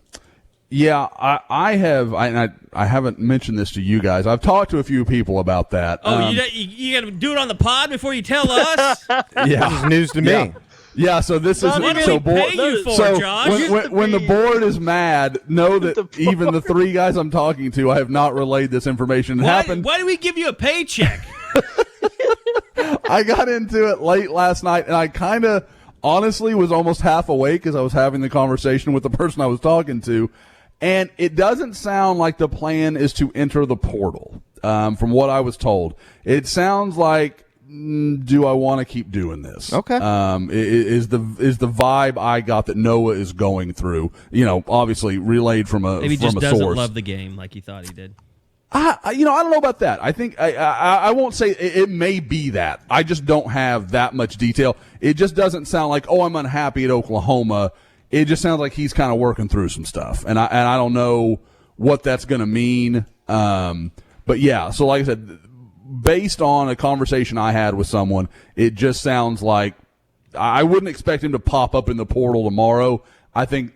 G: Yeah, I haven't mentioned this to you guys. I've talked to a few people about that.
D: Oh, you got to do it on the pod before you tell us?
G: Yeah.
E: This is news to me.
G: Yeah, so this is
D: what do we pay you for, Josh?
G: When the board is mad, know that even the three guys I'm talking to, I have not relayed this information. Why
D: do we give you a paycheck?
G: I got into it late last night, and I kind of honestly was almost half awake as I was having the conversation with the person I was talking to, and it doesn't sound like the plan is to enter the portal. From what I was told, it sounds like, do I want to keep doing this?
E: Okay.
G: Is the vibe I got that Noah is going through? Obviously relayed from a
D: maybe
G: from
D: just
G: a
D: doesn't
G: source.
D: love the game like he thought he did.
G: I don't know about that. I think I won't say it may be that. I just don't have that much detail. It just doesn't sound like, I'm unhappy at Oklahoma. It just sounds like he's kind of working through some stuff, and I don't know what that's going to mean. But yeah, so like I said, based on a conversation I had with someone, it just sounds like I wouldn't expect him to pop up in the portal tomorrow. I think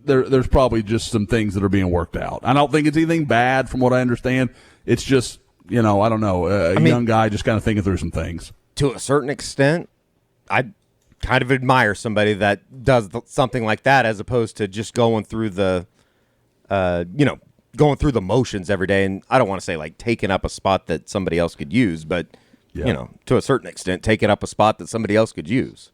G: there's probably just some things that are being worked out. I don't think it's anything bad from what I understand. It's just I don't know, young guy just kind of thinking through some things.
E: To a certain extent, I kind of admire somebody that does something like that as opposed to just going through the, going through the motions every day. And I don't want to say like taking up a spot that somebody else could use, but, to a certain extent, taking up a spot that somebody else could use.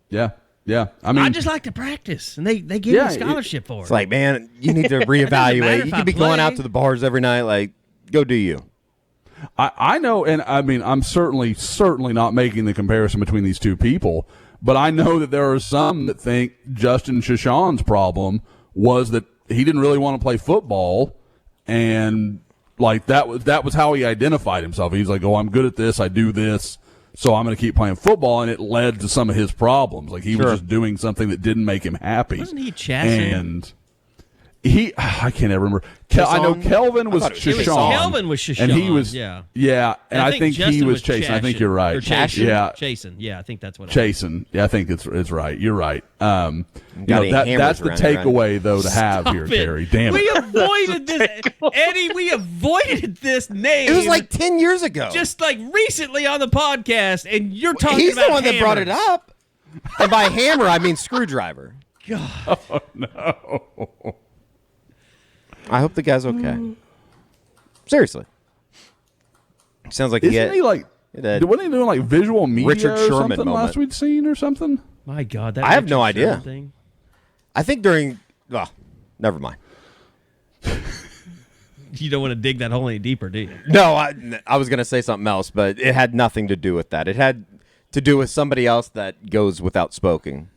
G: Yeah. Yeah. I mean,
D: I just like to practice, and they give me a scholarship for it.
E: It's like, man, you need to reevaluate. You could be going out to the bars every night. Like, go do you.
G: I know, and I mean, I'm certainly not making the comparison between these two people, but I know that there are some that think Justin Shashan's problem was that he didn't really want to play football, and like that was how he identified himself. He's like, oh, I'm good at this, I do this, so I'm going to keep playing football, and it led to some of his problems. Like he was just doing something that didn't make him happy.
D: Wasn't he Chasson?
G: And I can't ever remember. I know Kelvin was Shashan.
D: Kelvin was Shashan.
G: And he was,
D: yeah.
G: And I think he was Chasen. I think you're right.
D: Chasen. Yeah, I think that's what
G: Chasen. Yeah, I think it's right. You're right. That's the takeaway, though, to have here, Carey. Damn it.
D: We avoided this. Eddie, we avoided this name.
E: It was like 10 years ago.
D: Just like recently on the podcast, and you're talking
E: He's
D: about
E: the one
D: hammers.
E: that brought it up. And by hammer, I mean screwdriver.
D: God.
G: Oh, no.
E: I hope the guy's okay. Seriously. Sounds like
G: Isn't he like, wasn't he doing like visual media
E: Richard
G: or
E: Sherman
G: something
E: moment.
G: last we'd seen or something?
D: My God, that
E: I have
D: Richard
E: no idea.
D: Sherman thing.
E: I think during... Oh, never mind.
D: You don't want to dig that hole any deeper, do you?
E: No, I was going to say something else, but it had nothing to do with that. It had to do with somebody else that goes without speaking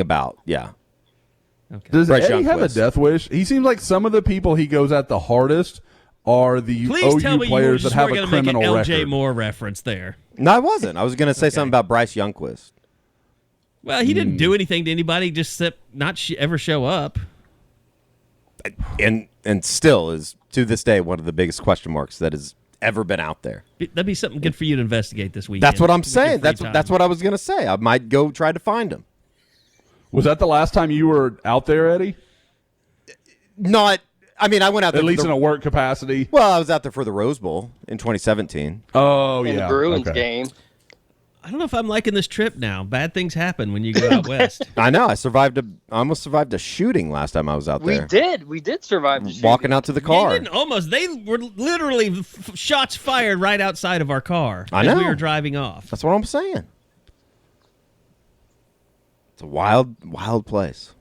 E: about. Yeah.
D: Okay.
G: Does
E: Bryce
G: Eddie have a
E: Youngquist.
G: death wish? He seems like some of the people he goes at the hardest are the
D: Please tell
G: OU
D: me
G: players
D: you
G: that have a
D: going to
G: criminal
D: make an
G: record.
D: LJ Moore reference there.
E: No, I wasn't. I was going to say something about Bryce Youngquist.
D: Well, he didn't do anything to anybody, just not ever show up.
E: And still is, to this day, one of the biggest question marks that has ever been out there.
D: That'd be something good for you to investigate this weekend.
E: That's what I'm
D: with your
E: saying.
D: free
E: That's
D: time.
E: what I was going to say. I might go try to find him.
G: Was that the last time you were out there, Eddie?
E: I went out there
G: At least in a work capacity.
E: Well, I was out there for the Rose Bowl in 2017.
G: Oh,
F: In
G: yeah.
F: the Bruins
G: Okay.
F: game.
D: I don't know if I'm liking this trip now. Bad things happen when you go out west.
E: I know. I almost survived a shooting last time I was out there.
F: We did survive the shooting.
E: Walking out to the
D: They
E: car.
D: didn't almost. They were literally shots fired right outside of our car
E: I
D: as
E: know.
D: we were driving off.
E: That's what I'm saying. It's a wild, wild place.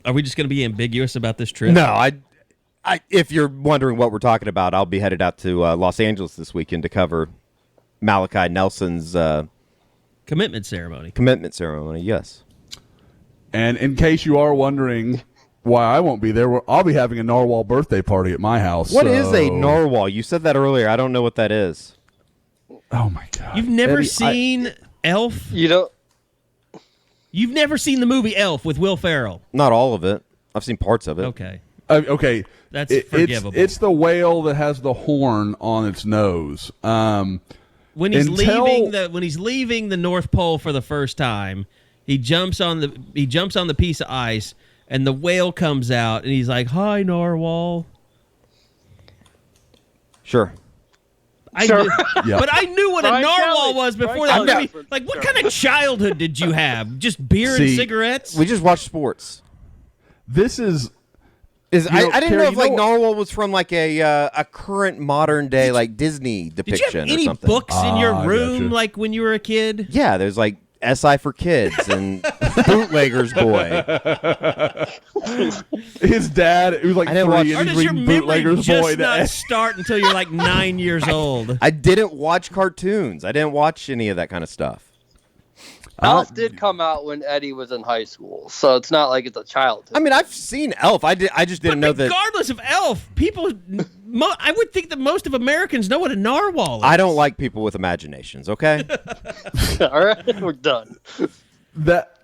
D: Are we just going to be ambiguous about this trip?
E: No, I. If you're wondering what we're talking about, I'll be headed out to Los Angeles this weekend to cover Malachi Nelson's
D: Commitment ceremony.
E: commitment ceremony. Yes.
G: And in case you are wondering why I won't be there, I'll be having a narwhal birthday party at my house.
E: What is a narwhal? You said that earlier. I don't know what that is.
G: Oh, my God.
D: You've never
G: Eddie,
D: seen Elf?
F: You know,
D: You've never seen the movie Elf with Will Ferrell?
E: Not all of it. I've seen parts of it.
D: Okay.
G: Okay.
D: That's forgivable.
G: It's the whale that has the horn on its nose.
D: When he's leaving the North Pole for the first time, he jumps on the piece of ice, and the whale comes out, and he's like, "Hi, narwhal."
E: Sure.
F: Sure.
G: Yeah.
D: But I knew what a
F: Brian
D: narwhal
F: Kelly.
D: was before
F: Brian
D: that
F: Kelly.
D: movie. Like, what kind of childhood did you have? Just beer and
G: See,
D: cigarettes?
E: We just watched sports.
G: This is...
E: I didn't
G: Carey,
E: know if
G: you know-
E: narwhal was from like a current modern day like Disney
D: Did
E: depiction
D: you have
E: or
D: any
E: something.
D: books in your
G: I
D: room
G: gotcha.
D: like when you were a kid?
E: Yeah, there's like SI for Kids and Bootlegger's Boy.
G: His dad, he was like
E: I didn't
G: 3,
E: watch-
G: and
D: Or
G: he's
D: does your
G: reading
D: memory
G: Bootlegger's
D: just
G: Boy.
D: not start until you're like 9 years old?
E: I didn't watch cartoons. I didn't watch any of that kind of stuff.
F: Elf did come out when Eddie was in high school, so it's not like it's a childhood.
E: I mean, I've seen Elf. I just didn't know that.
D: Regardless of Elf, people, I would think that most of Americans know what a narwhal is.
E: I don't like people with imaginations. Okay.
F: All right, we're done.
G: That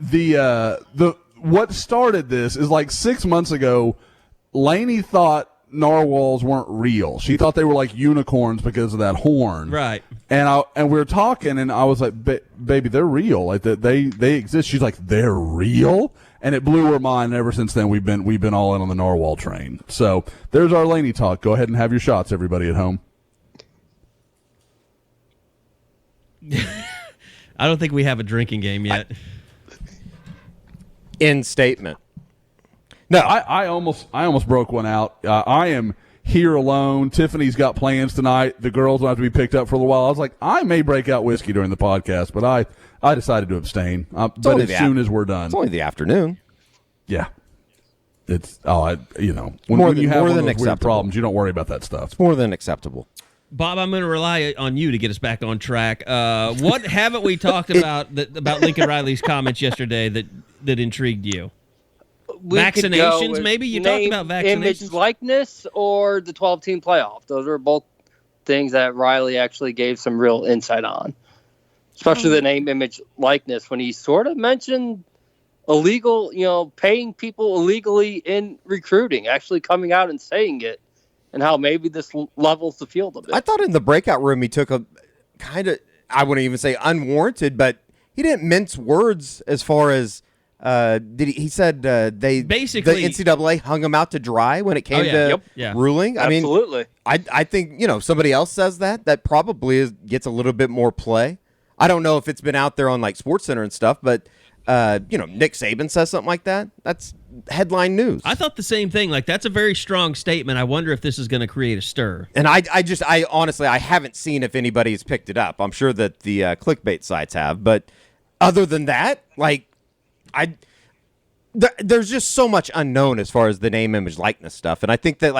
G: what started this is like 6 months ago. Lainey thought narwhals weren't real. She thought they were like unicorns because of that horn.
D: Right.
G: And we were talking, and I was like, "Baby, they're real. Like they exist." She's like, "They're real." and it blew her mind. And ever since then, we've been all in on the narwhal train. So there's our Laney talk. Go ahead and have your shots, everybody at home.
D: I don't think we have a drinking game yet.
E: End statement. No,
G: I almost broke one out. I am here alone. Tiffany's got plans tonight. The girls will have to be picked up for a little while. I was like, I may break out whiskey during the podcast, but I decided to abstain. But as soon as we're done.
E: It's only the afternoon.
G: Yeah. It's, when you have
E: more
G: one of
E: than
G: those weird
E: acceptable
G: problems, you don't worry about that stuff.
E: It's more than acceptable.
D: Bob, I'm going to rely on you to get us back on track. What haven't we talked about Lincoln Riley's comments yesterday that intrigued you? Vaccinations, maybe? You talked about vaccinations.
F: Image likeness or the 12-team playoff. Those are both things that Riley actually gave some real insight on. Especially the name, image, likeness, when he sort of mentioned illegal, paying people illegally in recruiting, actually coming out and saying it, and how maybe this levels the field a bit.
E: I thought in the breakout room he took a kind of, I wouldn't even say unwarranted, but he didn't mince words as far as he said they basically the NCAA hung him out to dry when it came to ruling.
F: Absolutely.
E: I think somebody else says that probably gets a little bit more play. I don't know if it's been out there on like SportsCenter and stuff, but Nick Saban says something like that. That's headline news.
D: I thought the same thing. Like, that's a very strong statement. I wonder if this is going to create a stir.
E: And I honestly I haven't seen if anybody's picked it up. I'm sure that the clickbait sites have, but other than that, like. There's just so much unknown as far as the name, image, likeness stuff. And I think that,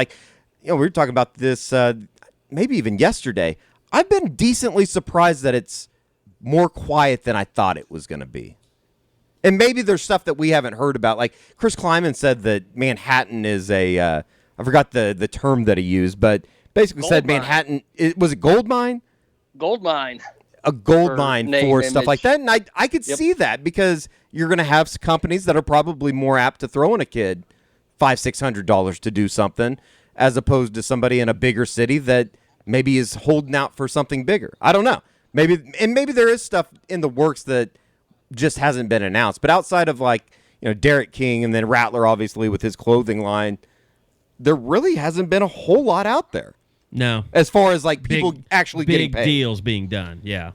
E: we were talking about this maybe even yesterday. I've been decently surprised that it's more quiet than I thought it was going to be. And maybe there's stuff that we haven't heard about. Like Chris Kleiman said that Manhattan is I forgot the term that he used, but basically
F: gold
E: said
F: mine.
E: Manhattan, was it gold mine?
F: Gold mine.
E: A gold mine for stuff
F: image.
E: like that. And I could see that because you're going to have companies that are probably more apt to throw in a kid $500-600 to do something as opposed to somebody in a bigger city that maybe is holding out for something bigger. I don't know. Maybe there is stuff in the works that just hasn't been announced. But outside of Derek King and then Rattler, obviously, with his clothing line, there really hasn't been a whole lot out there.
D: No.
E: As far as people actually getting paid.
D: Big deals being done, yeah.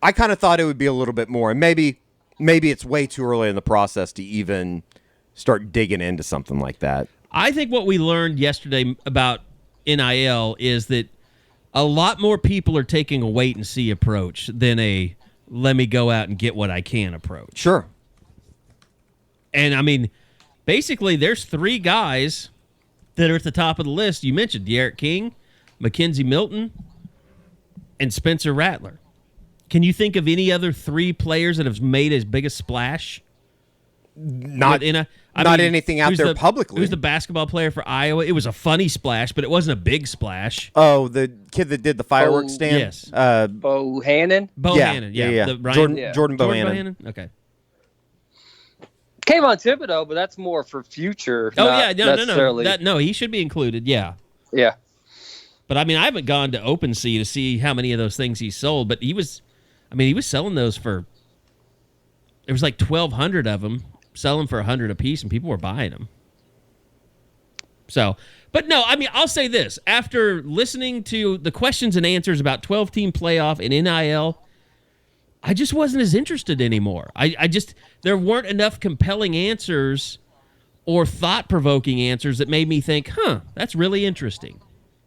E: I kind of thought it would be a little bit more. And maybe it's way too early in the process to even start digging into something like that.
D: I think what we learned yesterday about NIL is that a lot more people are taking a wait-and-see approach than a let me go out and get what I can approach.
E: Sure.
D: And, basically there's three guys that are at the top of the list. You mentioned Derek King, Mackenzie Milton, and Spencer Rattler. Can you think of any other three players that have made as big a splash?
E: Not anything out there publicly.
D: Who's the basketball player for Iowa? It was a funny splash, but it wasn't a big splash.
E: Oh, the kid that did the fireworks stand?
D: Yes.
F: Bohannon?
D: Bohannon, yeah.
E: Jordan Bohannon.
D: Okay.
F: Kayvon Thibodeau, but that's more for future.
D: No, he should be included, yeah.
F: Yeah.
D: But, I haven't gone to OpenSea to see how many of those things he sold, but he was selling those for, there was like 1,200 of them, selling for $100 a piece, and people were buying them. So, but no, I'll say this. After listening to the questions and answers about 12-team playoff and NIL, I just wasn't as interested anymore. There weren't enough compelling answers or thought-provoking answers that made me think, that's really interesting.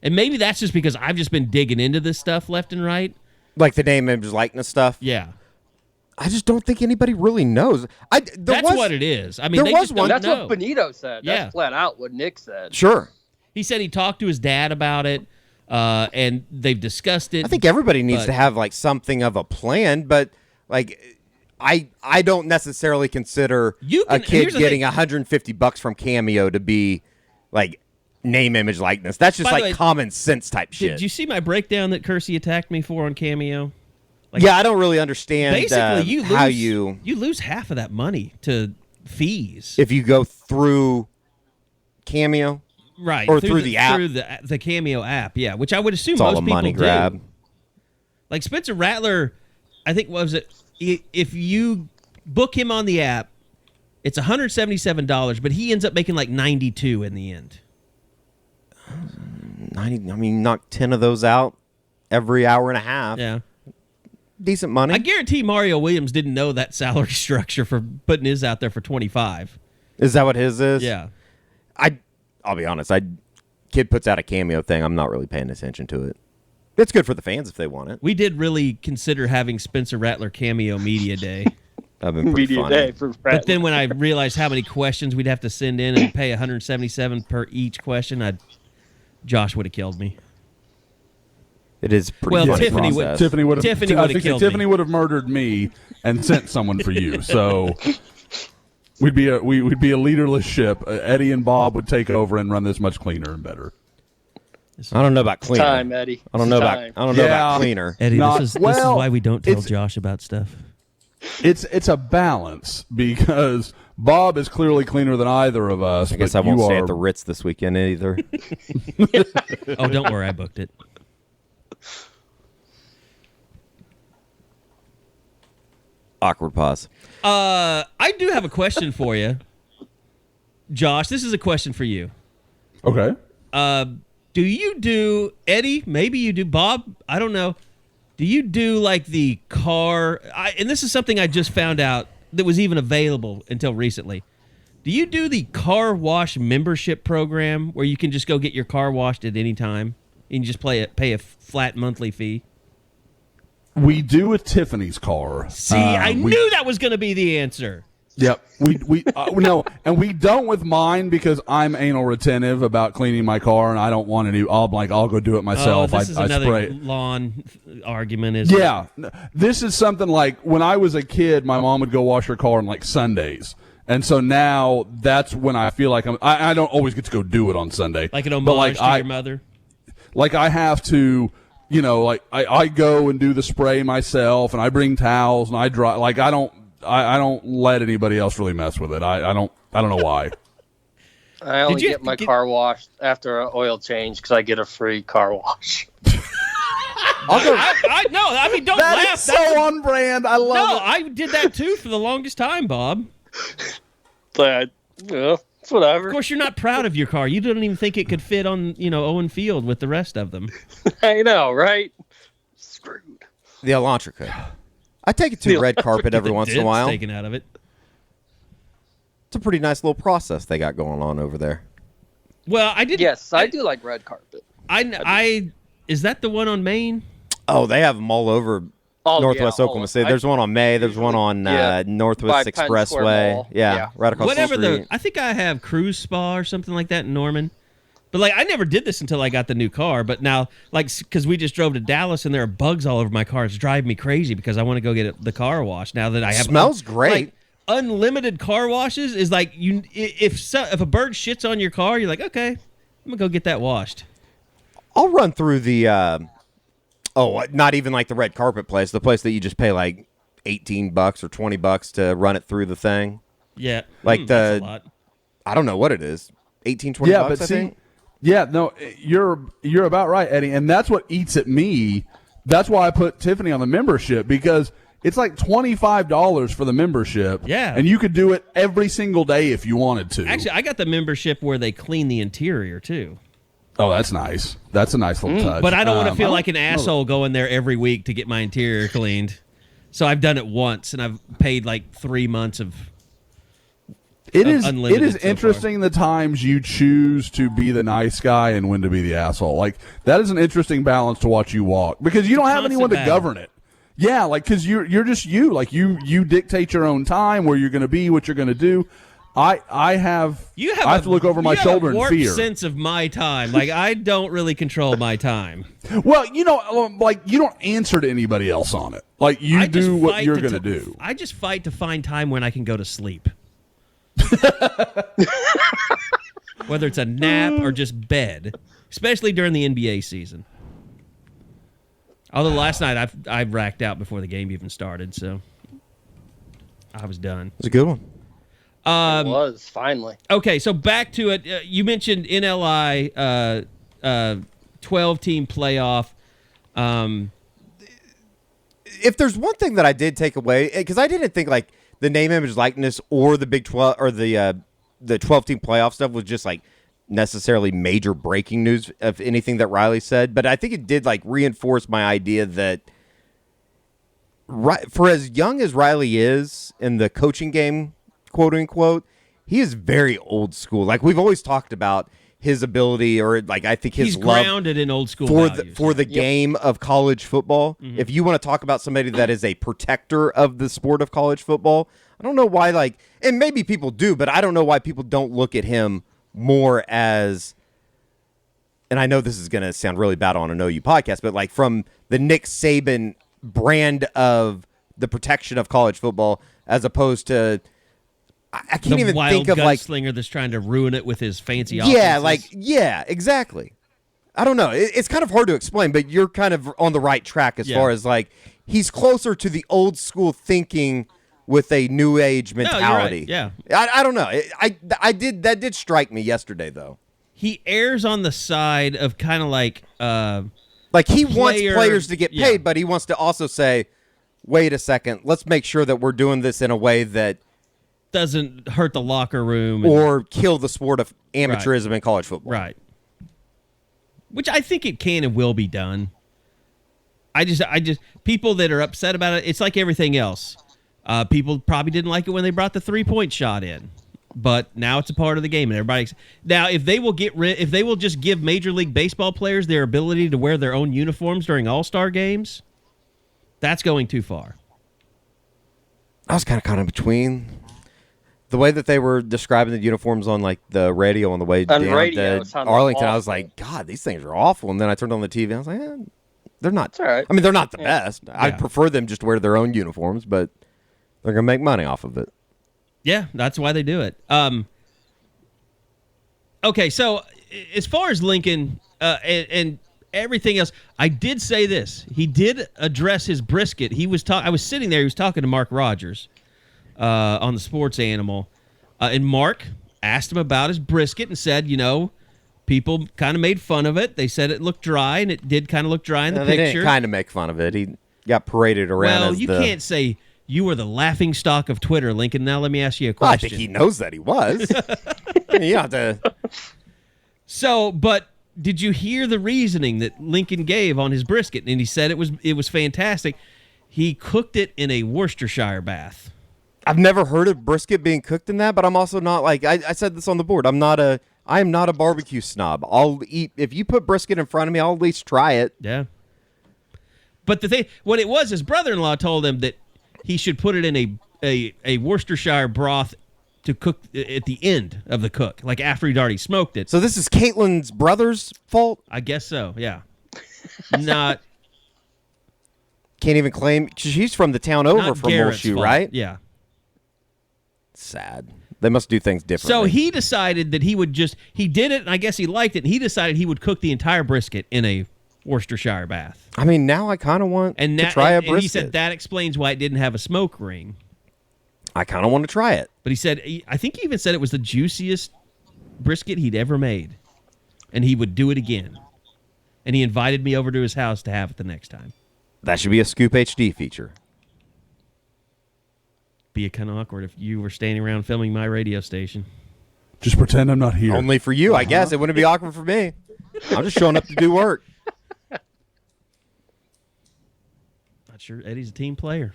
D: And maybe that's just because I've just been digging into this stuff left and right.
E: Like the name, image, likeness stuff?
D: Yeah.
E: I just don't think anybody really knows.
D: That's what it is. They just don't
F: That's
D: know.
F: what Bonitto said.
D: Yeah.
F: That's flat out what Nick said.
E: Sure.
D: He said he talked to his dad about it, and they've discussed it.
E: I think everybody needs to have something of a plan, but I don't necessarily consider a kid getting $150 from Cameo to be name, image, likeness. That's just common sense type shit.
D: Did you see my breakdown that Kersey attacked me for on Cameo?
E: I don't really understand.
D: Basically,
E: you
D: lose half of that money to fees
E: if you go through Cameo,
D: right?
E: Or through the app,
D: through the Cameo app, yeah. Which I would assume
E: it's all
D: most
E: a
D: people
E: money
D: do.
E: grab.
D: Like Spencer Rattler, I think if you book him on the app, It's $177, but he ends up making like 92 in the end.
E: 90. I mean, knock 10 of those out every hour and a half.
D: Yeah.
E: Decent money.
D: I guarantee Mario Williams didn't know that salary structure for putting his out there for 25.
E: Is that what his is?
D: Yeah.
E: I'll be honest. Kid puts out a cameo thing. I'm not really paying attention to it. It's good for the fans if they want it.
D: We did really consider having Spencer Rattler cameo Media Day.
E: That'd been pretty
F: Media
E: funny.
F: Day for Rattler.
D: But then when I realized how many questions we'd have to send in and pay $177 per each question, Josh would have killed me.
E: It is pretty
D: Well,
E: funny
D: Tiffany
E: process.
G: Tiffany would have.
D: Tiffany would have killed
G: Tiffany
D: me.
G: would have murdered me and sent someone for you. So we'd be a leaderless ship. Eddie and Bob would take over and run this much cleaner and better.
E: I don't know about cleaner.
F: Time, Eddie.
E: I don't know about
G: Yeah.
E: cleaner.
D: Eddie, this is why we don't tell
G: it's-
D: Josh about stuff.
G: It's a balance because Bob is clearly cleaner than either of us.
E: I guess
G: but
E: I won't
G: you
E: stay
G: are,
E: at the Ritz this weekend either.
D: Oh, don't worry, I booked it.
E: Awkward pause.
D: I do have a question for you, Josh. This is a question for you.
G: Okay.
D: Do you do, Eddie? Maybe you do, Bob. I don't know. Do you do like the car? And this is something I just found out that was even available until recently. Do you do the car wash membership program where you can just go get your car washed at any time and you just pay a flat monthly fee?
G: We do with Tiffany's car.
D: See, I knew that was going to be the answer.
G: Yep. We no, and we don't with mine because I'm anal retentive about cleaning my car, and I don't want to do. I'll go do it myself.
D: Oh, this is another
G: spray.
D: lawn argument, isn't it?
G: Yeah, this is something like when I was a kid, my mom would go wash her car on like Sundays, and so now that's when I feel like I don't always get to go do it on Sunday,
D: Like an homage
G: but like
D: to your mother.
G: Like I have to. You know, like I go and do the spray myself, and I bring towels and I dry. Like I don't let anybody else really mess with it. I don't know why.
F: I only
D: you
F: get my car washed after an oil change because I get a free car wash.
E: I'll go.
D: No, I mean, don't
G: That
D: laugh.
G: is so on brand. I love
D: No,
G: it.
D: I did that too for the longest time, Bob.
F: But it's whatever.
D: Of course, you're not proud of your car. You don't even think it could fit on, Owen Field with the rest of them.
F: I know, right? Screwed.
E: The Elantra could. I take it to the red carpet every once in a
D: Dent's
E: while.
D: taken out of it.
E: It's a pretty nice little process they got going on over there.
D: Well, I did.
F: Yes, I do like red carpet.
D: I is that the one on Main?
E: Oh, they have them all over Northwest Oklahoma City. There's one on May. There's one on Northwest
F: by Penn Square
E: Expressway.
F: Mall.
E: Yeah,
F: Yeah.
E: right across
D: Whatever
E: the street.
D: I think I have Cruise Spa or something like that in Norman. But I never did this until I got the new car. But now, because we just drove to Dallas and there are bugs all over my car, it's driving me crazy because I want to go get the car washed. Now that I have
E: Smells great.
D: Unlimited car washes is like if a bird shits on your car, you're like, okay, I'm gonna go get that washed.
E: I'll run through the. Not even like the red carpet place. The place that you just pay like $18 or $20 to run it through the thing.
D: Yeah,
E: Like
D: that's a lot.
E: I don't know what it is. 18, 20
G: Yeah,
E: bucks,
G: but
E: I think.
G: yeah, no, you're about right, Eddie, and that's what eats at me. That's why I put Tiffany on the membership because it's like $25 for the membership.
D: Yeah.
G: and you could do it every single day if you wanted to.
D: Actually, I got the membership where they clean the interior too.
G: Oh, that's nice. That's a nice little touch.
D: But I don't want to feel
G: I
D: like an asshole going there every week to get my interior cleaned. So I've done it once, and I've paid like 3 months of.
G: It is
D: unlimited so
G: interesting the times you choose to be the nice guy and when to be the asshole. Like that is an interesting balance to watch you walk because you don't have anyone to
D: constant battle.
G: govern it. Yeah, like because you're just you. Like you dictate your own time where you're going to be, what you're going to do. I have to look over my shoulder in fear.
D: Sense of my time. Like I don't really control my time.
G: Well, like you don't answer to anybody else on it. Like you
D: I just
G: do what
D: fight
G: you're
D: to-
G: going to do.
D: I just fight to find time when I can go to sleep. Whether it's a nap or just bed, especially during the NBA season. Although last night I racked out before the game even started, so I was done.
E: It's a good one.
F: It was, finally.
D: Okay, so back to it. You mentioned NLI 12-team playoff.
E: If there's one thing that I did take away, because I didn't think like the name, image, likeness, or the Big 12 or the 12-team playoff stuff was just like necessarily major breaking news of anything that Riley said. But I think it did like reinforce my idea that for as young as Riley is in the coaching game, quote unquote, he is very old school. Like we've always talked about his ability, or like I think his
D: he's
E: love
D: grounded in old school
E: for the game of college football.
D: Mm-hmm.
E: If you want to talk about somebody that is a protector of the sport of college football, I don't know why, like, and maybe people do, but I don't know why people don't look at him more as, and I know this is going to sound really bad on an OU podcast, but like from the Nick Saban brand of the protection of college football, as opposed to, I can't even think of like
D: gunslinger that's trying to ruin it with his fancy
E: offenses. Yeah, exactly. I don't know. It's kind of hard to explain, but you're kind of on the right track as far as like he's closer to the old school thinking with a new age mentality.
D: No, you're right.
E: I don't know. That did strike me yesterday though.
D: He errs on the side of kind of like
E: he wants players to get paid, but he wants to also say, wait a second, let's make sure that we're doing this in a way that
D: doesn't hurt the locker room
E: or kill the sport of amateurism in college football.
D: Right. Which I think it can and will be done. I just people that are upset about it, it's like everything else. People probably didn't like it when they brought the 3-point shot in, but now it's a part of the game, and everybody. Now, if they will just give Major League Baseball players their ability to wear their own uniforms during All-Star games, that's going too far.
E: I was kind of caught in between. The way that they were describing the uniforms on like the radio on the way down to Arlington, I was like, God, these things are awful. And then I turned on the TV, and I was like, they're not.
F: It's all right.
E: I mean, they're not the best. Yeah. I prefer them just to wear their own uniforms, but they're going to make money off of it.
D: Yeah, that's why they do it. Okay, so as far as Lincoln and everything else, I did say this. He did address his brisket. I was sitting there. He was talking to Mark Rogers on the Sports Animal, and Mark asked him about his brisket and said, people kind of made fun of it. They said it looked dry, and it did kind of look dry in the picture.
E: They didn't kind of make fun of it. He got paraded around.
D: Well, you can't say you were the laughing stock of Twitter, Lincoln. Now let me ask you a question.
E: Well, I think he knows that he was. You have to.
D: So, but did you hear the reasoning that Lincoln gave on his brisket? And he said it was fantastic. He cooked it in a Worcestershire bath.
E: I've never heard of brisket being cooked in that, but I'm also not like I said this on the board. I am not a barbecue snob. I'll eat if you put brisket in front of me. I'll at least try it.
D: Yeah. But the thing, what it was, his brother-in-law told him that he should put it in a Worcestershire broth to cook at the end of the cook, like after he'd already smoked it.
E: So this is Caitlin's brother's fault?
D: I guess so. Yeah. Not.
E: Can't even claim she's from the town over from Muleshoe, right?
D: Yeah.
E: Sad. They must do things differently.
D: So he decided that he did it, and I guess he liked it, and he decided he would cook the entire brisket in a Worcestershire bath.
E: I mean, now I kind of want to try a brisket.
D: And he said that explains why it didn't have a smoke ring.
E: I kind of want to try it.
D: But he said, I think he even said it was the juiciest brisket he'd ever made, and he would do it again. And he invited me over to his house to have it the next time.
E: That should be a Scoop HD feature.
D: Be kind of awkward if you were standing around filming my radio station.
G: Just pretend I'm not here.
E: Only for you, I guess. It wouldn't be awkward for me. I'm just showing up to do work.
D: Not sure Eddie's a team player.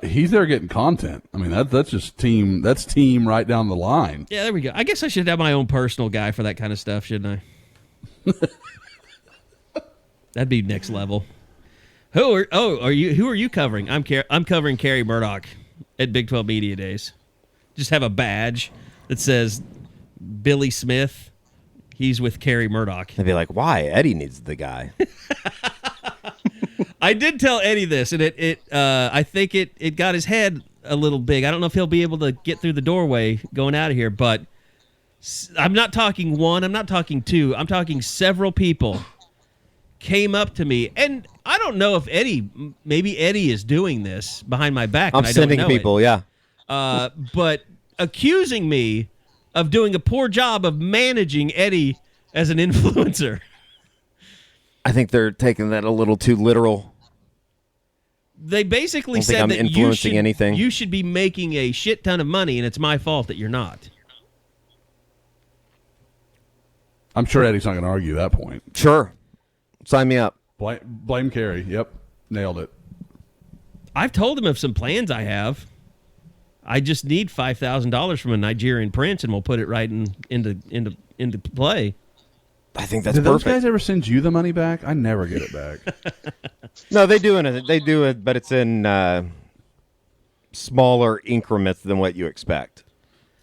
G: He's there getting content. I mean, that's just team. That's team right down the line.
D: Yeah, there we go. I guess I should have my own personal guy for that kind of stuff, shouldn't I? That'd be next level. Who are you covering? I'm covering Carey Murdoch at Big 12 Media Days. Just have a badge that says Billy Smith. He's with Carey Murdoch.
E: They'd be like, why? Eddie needs the guy.
D: I did tell Eddie this, and I think it got his head a little big. I don't know if he'll be able to get through the doorway going out of here, but I'm not talking one, I'm not talking two, I'm talking several people came up to me, and I don't know if maybe Eddie is doing this behind my back.
E: I'm sending people, yeah.
D: But accusing me of doing a poor job of managing Eddie as an influencer.
E: I think they're taking that a little too literal.
D: They basically
E: I don't think
D: said
E: I'm
D: that
E: influencing anything.
D: You should be making a shit ton of money, and it's my fault that you're not.
G: I'm sure Eddie's not going to argue that point.
E: Sure. Sign me up.
G: Blame Carey. Yep. Nailed it.
D: I've told him of some plans I have. I just need $5,000 from a Nigerian prince, and we'll put it right into play.
E: I think that's
G: Did
E: perfect.
G: those guys ever send you the money back? I never get it back.
E: No, they do it. They do it, but it's in smaller increments than what you expect.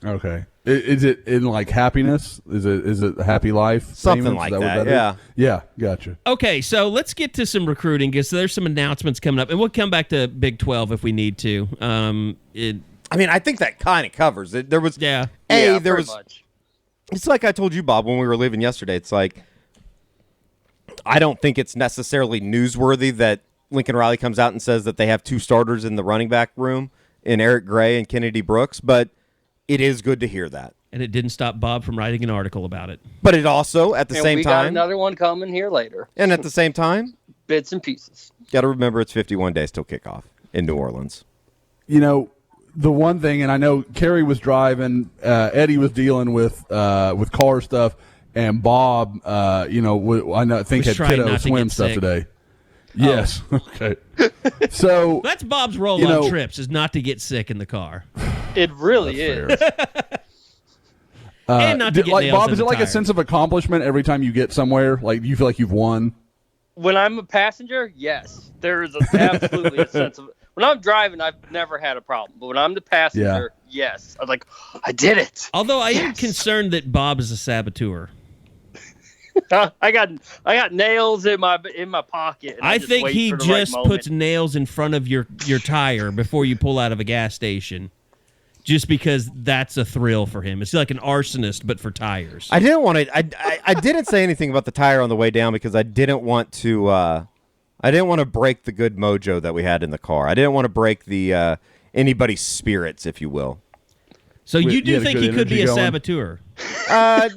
G: Okay. Is it in like happiness? Is it a happy life?
E: Something
G: payments?
E: like
G: Is
E: that.
G: what
E: Yeah.
G: is? Yeah. Gotcha.
D: Okay, so let's get to some recruiting because there's some announcements coming up, and we'll come back to Big 12 if we need to.
E: I mean, I think that kind of covers it. There was
D: Yeah.
E: there
F: pretty
E: was.
F: much.
E: It's like I told you, Bob, when we were leaving yesterday. It's like I don't think it's necessarily newsworthy that Lincoln Riley comes out and says that they have two starters in the running back room in Eric Gray and Kennedy Brooks, but it is good to hear that.
D: And it didn't stop Bob from writing an article about it.
E: But it also, at the
F: And
E: same
F: we got
E: time,
F: another one coming here later.
E: and at the same time,
F: Bits and pieces.
E: got to remember it's 51 days till kickoff in New Orleans.
G: You know, the one thing, and I know Carey was driving, Eddie was dealing with car stuff, and Bob, I think
D: Was
G: had
D: trying
G: kiddo
D: not to
G: swim
D: get
G: stuff
D: sick.
G: today. Yes. Okay. So
D: That's Bob's role on trips, is not to get sick in the car.
F: It really is.
D: And not to get nails
G: Bob,
D: in
G: is
D: the
G: it like a
D: tires.
G: sense of accomplishment every time you get somewhere? Like, do you feel like you've won?
F: When I'm a passenger, yes. There is absolutely a sense of... When I'm driving, I've never had a problem. But when I'm the passenger, yes. I'm like, I did it.
D: Although I am concerned that Bob is a saboteur.
F: I got nails in my pocket. And
D: I
F: just
D: think
F: wait
D: he
F: for the right
D: just
F: moment.
D: puts nails in front of your tire before you pull out of a gas station. Just because that's a thrill for him. It's like an arsonist, but for tires.
E: I didn't want to. I didn't say anything about the tire on the way down because I didn't want to. I didn't want to break the good mojo that we had in the car. I didn't want to break the anybody's spirits, if you will.
D: So you
G: You
D: do
G: had a
D: think
G: good
D: he could be
G: energy
D: a
G: going?
D: saboteur?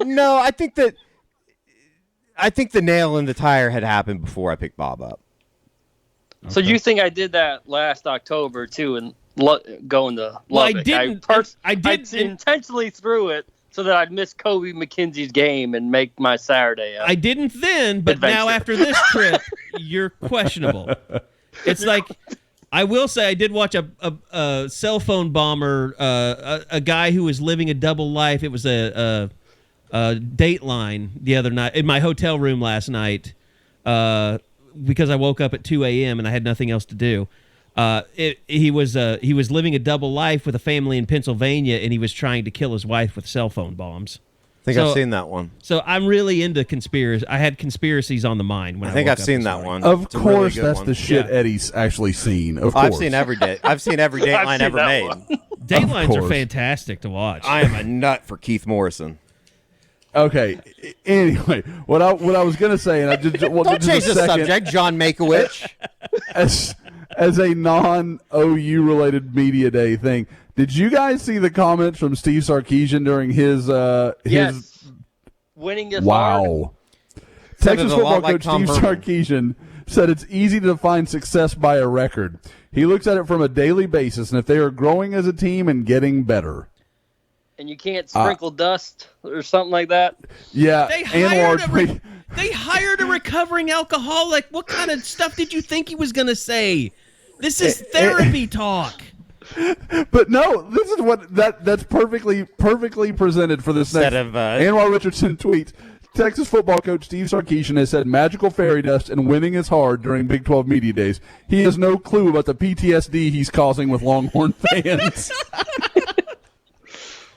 E: No, I think the nail in the tire had happened before I picked Bob up.
F: So you think I did that last October, too, and going to Lubbock?
D: Well, I didn't. I did.
F: intentionally threw it so that I'd miss Kobe McKenzie's game and make my Saturday up.
D: I didn't then, but now
F: Adventure.
D: after this trip, you're questionable. It's like, I will say I did watch a cell phone bomber, a guy who was living a double life. It was a Dateline the other night in my hotel room last night because I woke up at 2 a.m. and I had nothing else to do. He was living a double life with a family in Pennsylvania, and he was trying to kill his wife with cell phone bombs.
E: I think I've seen that one.
D: So I'm really into conspiracy. I had conspiracies on the mind when I
E: think
D: woke
E: I've
D: up
E: seen
D: this
E: that
D: morning.
E: one.
G: Of
E: It's a really
G: course,
E: good
G: that's
E: one.
G: the shit
D: Yeah.
G: Eddie's actually seen. Of course.
E: I've seen every day. I've seen every Dateline
F: seen
E: ever
F: that
E: made.
F: one.
D: Datelines are
G: course.
D: fantastic to watch.
E: I am a nut for Keith Morrison.
G: Okay. Anyway, what I was gonna say, and I just
E: Don't
G: just
E: change
G: a
E: the
G: second,
E: subject, John Makowicz.
G: as a non-OU related media day thing. Did you guys see the comments from Steve Sarkisian during his
F: yes. Winning is hard.
G: Wow. Texas
E: a
G: football
E: lot like
G: coach
E: Tom
G: Steve
E: Herman.
G: Sarkisian said it's easy to define success by a record. He looks at it from a daily basis, and if they are growing as a team and getting better.
F: And you can't sprinkle dust or something like that.
G: Yeah,
D: They
G: and
D: hired,
G: largely,
D: they hired a recovering alcoholic. What kind of stuff did you think he was going to say? This is therapy talk.
G: but no, this is what that's perfectly presented for this
E: Instead
G: next.
E: of,
G: Anwar Richardson tweets, Texas football coach Steve Sarkisian has said magical fairy dust and winning is hard during Big 12 Media Days. He has no clue about the PTSD he's causing with Longhorn fans.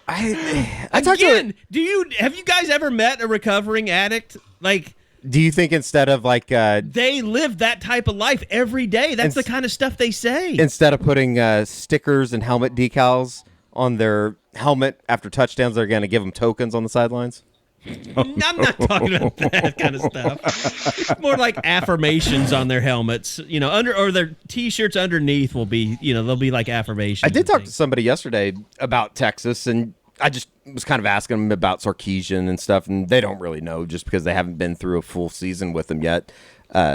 E: I talked to
D: Again, have you guys ever met a recovering addict? Like,
E: Do you think instead of like
D: they live that type of life every day? That's the kind of stuff they say.
E: instead of putting stickers and helmet decals on their helmet after touchdowns, they're going to give them tokens on the sidelines?
D: I'm not talking about that kind of stuff. More like affirmations on their helmets, or their T-shirts underneath will be, they'll be like affirmations.
E: I did talk to somebody yesterday about Texas, and I just was kind of asking them about Sarkisian and stuff, and they don't really know just because they haven't been through a full season with him yet.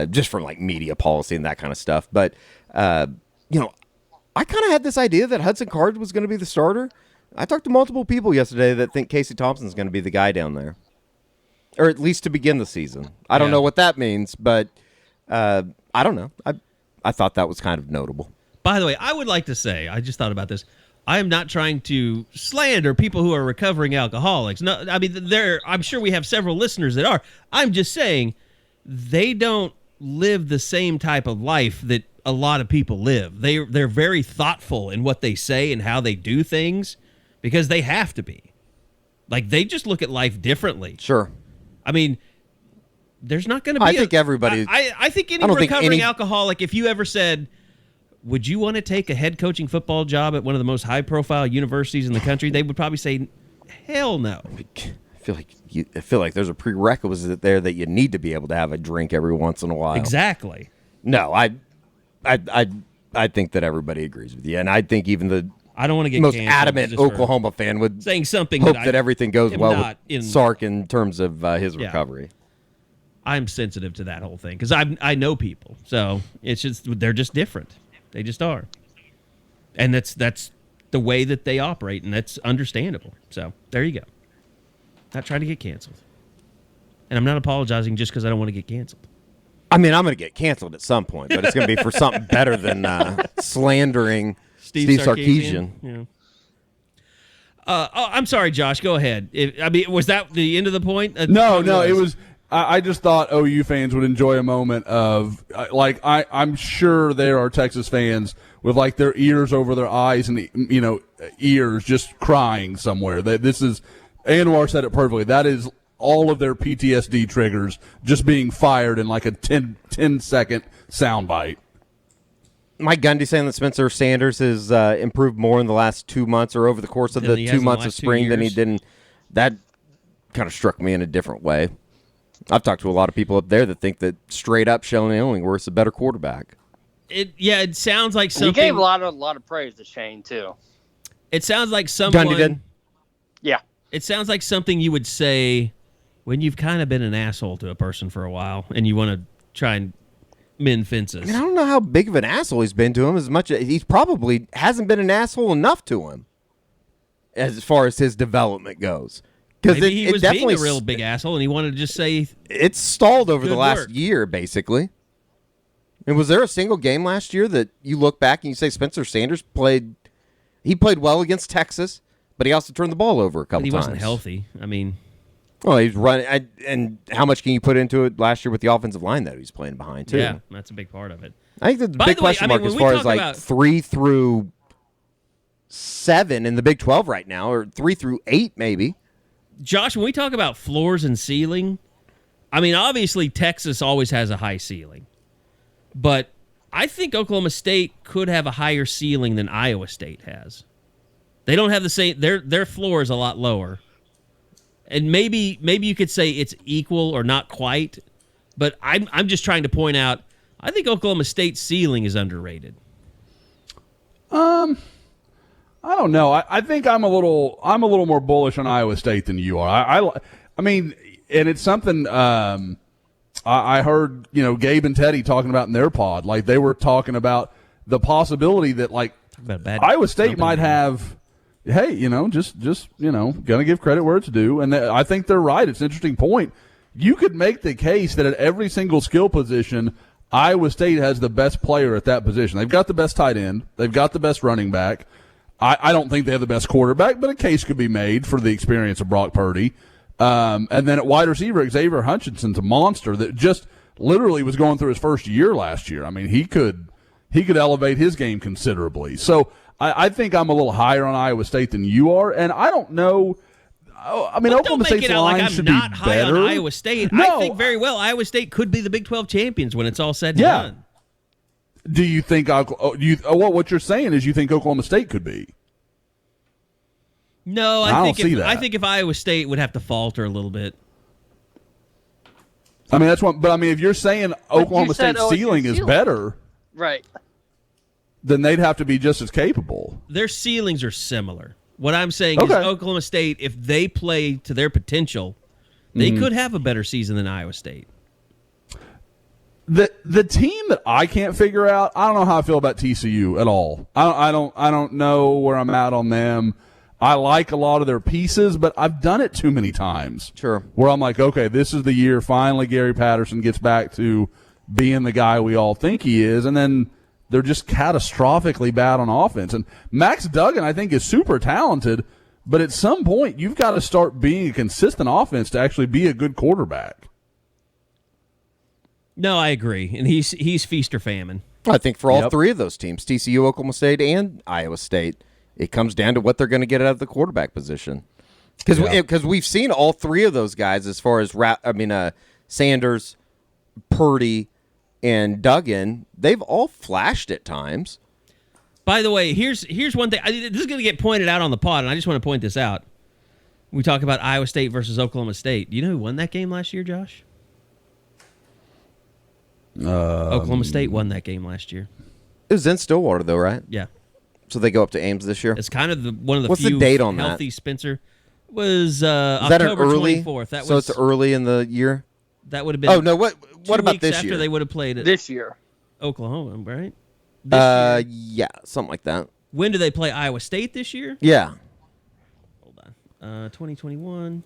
E: just from like media policy and that kind of stuff. But I kind of had this idea that Hudson Card was going to be the starter. I talked to multiple people yesterday that think Casey Thompson's going to be the guy down there, or at least to begin the season. I don't know what that means, but I don't know. I thought that was kind of notable.
D: By the way, I would like to say, I just thought about this. I am not trying to slander people who are recovering alcoholics. No, I mean, I'm sure we have several listeners that are. I'm just saying they don't live the same type of life that a lot of people live. They're very thoughtful in what they say and how they do things because they have to be. Like, they just look at life differently.
E: Sure.
D: I mean, there's not going to be...
E: I think everybody...
D: I think any recovering alcoholic, if you ever said... Would you want to take a head coaching football job at one of the most high-profile universities in the country? They would probably say, "Hell no."
E: I feel like there's a prerequisite there that you need to be able to have a drink every once in a while.
D: Exactly.
E: No, I think that everybody agrees with you, and I think even the
D: I don't want to get
E: most adamant Oklahoma fan would
D: saying something
E: hope that everything goes well with Sark in terms of his
D: Yeah.
E: recovery.
D: I'm sensitive to that whole thing because I know people, so it's just they're just different. They just are. And that's the way that they operate, and that's understandable. So there you go. Not trying to get canceled. And I'm not apologizing just because I don't want to get canceled.
E: I mean, I'm going to get canceled at some point, but it's going to be for something better than slandering Steve Sarkisian.
D: Yeah. I'm sorry, Josh. Go ahead. Was that the end of the point?
G: No, it was... I just thought OU fans would enjoy a moment of, I'm sure there are Texas fans with, like, their ears over their eyes and, ears just crying somewhere. Anwar said it perfectly. That is all of their PTSD triggers just being fired in, like, a 10-second soundbite.
E: Mike Gundy saying that Spencer Sanders has improved more in the last 2 months or over the course of the 2 months of spring than he did. That kind of struck me in a different way. I've talked to a lot of people up there that think that straight up Sheldon Illingworth's a better quarterback.
D: It sounds like something.
F: You gave a lot of praise to Shane too.
D: It sounds like someone.
E: Gundy did.
F: Yeah.
D: It sounds like something you would say when you've kind of been an asshole to a person for a while and you want to try and mend fences.
E: I mean, I don't know how big of an asshole he's been to him. As much as he probably hasn't been an asshole enough to him, as far as his development goes.
D: Maybe he was being a real big asshole, and he wanted to just say
E: it's stalled over the last
D: work.
E: year, basically. And was there a single game last year that you look back and you say Spencer Sanders played well against Texas, but he also turned the ball over a couple times.
D: He wasn't healthy. I mean,
E: well, he's running, and how much can you put into it last year with the offensive line that he's playing behind too?
D: Yeah, that's a big part of it.
E: I think the big question mark as far as like 3 through 7 in the Big 12 right now, or 3 through 8 maybe.
D: Josh, when we talk about floors and ceiling, I mean, obviously Texas always has a high ceiling. But I think Oklahoma State could have a higher ceiling than Iowa State has. They don't have the same... Their floor is a lot lower. And maybe you could say it's equal or not quite. But I'm just trying to point out, I think Oklahoma State's ceiling is underrated.
G: I don't know. I think I'm a little more bullish on Iowa State than you are. I mean, and it's something I heard, Gabe and Teddy talking about in their pod. Like, they were talking about the possibility that, like, Iowa State might have, hey, just gonna give credit where it's due. And I think they're right. It's an interesting point. You could make the case that at every single skill position, Iowa State has the best player at that position. They've got the best tight end. They've got the best running back. I don't think they have the best quarterback, but a case could be made for the experience of Brock Purdy. And then at wide receiver, Xavier Hutchinson's a monster that just literally was going through his first year last year. I mean, he could elevate his game considerably. So I think I'm a little higher on Iowa State than you are, and I don't know. I mean, Oklahoma State's line should be better. Don't make it out like I'm not high on
D: Iowa State.
G: No.
D: I think very well Iowa State could be the Big 12 champions when it's all said and done.
G: Do you think what you're saying is you think Oklahoma State could be?
D: No, I think if Iowa State would have to falter a little bit.
G: I mean, that's what. But I mean, if you're saying Oklahoma State's ceiling is better,
F: right,
G: then they'd have to be just as capable.
D: Their ceilings are similar. What I'm saying is Oklahoma State, if they play to their potential, they could have a better season than Iowa State.
G: The team that I can't figure out, I don't know how I feel about TCU at all. I don't know where I'm at on them. I like a lot of their pieces, but I've done it too many times.
E: Sure.
G: Where I'm like, okay, this is the year finally Gary Patterson gets back to being the guy we all think he is, and then they're just catastrophically bad on offense. And Max Duggan, I think, is super talented, but at some point you've got to start being a consistent offense to actually be a good quarterback.
D: No, I agree, and he's feast or famine.
E: I think for all three of those teams, TCU, Oklahoma State, and Iowa State, it comes down to what they're going to get out of the quarterback position. Because we've seen all three of those guys as far as Sanders, Purdy, and Duggan. They've all flashed at times.
D: By the way, here's one thing. This is going to get pointed out on the pod, and I just want to point this out. We talk about Iowa State versus Oklahoma State. Do you know who won that game last year, Josh? Oklahoma State won that game last year.
E: It was in Stillwater, though, right?
D: Yeah.
E: So they go up to Ames this year?
D: It's kind of one of the
E: What's
D: few
E: the date on
D: healthy
E: that?
D: Spencer. It was
E: Is that
D: October
E: early?
D: 24th.
E: So it's early in the year?
D: That would have been.
E: Oh, no. What about
D: weeks
E: this
D: after
E: year?
D: They would have played it
F: This year.
D: Oklahoma, right? This year.
E: Yeah, something like that.
D: When do they play Iowa State this year?
E: Yeah.
D: Hold on. 2021.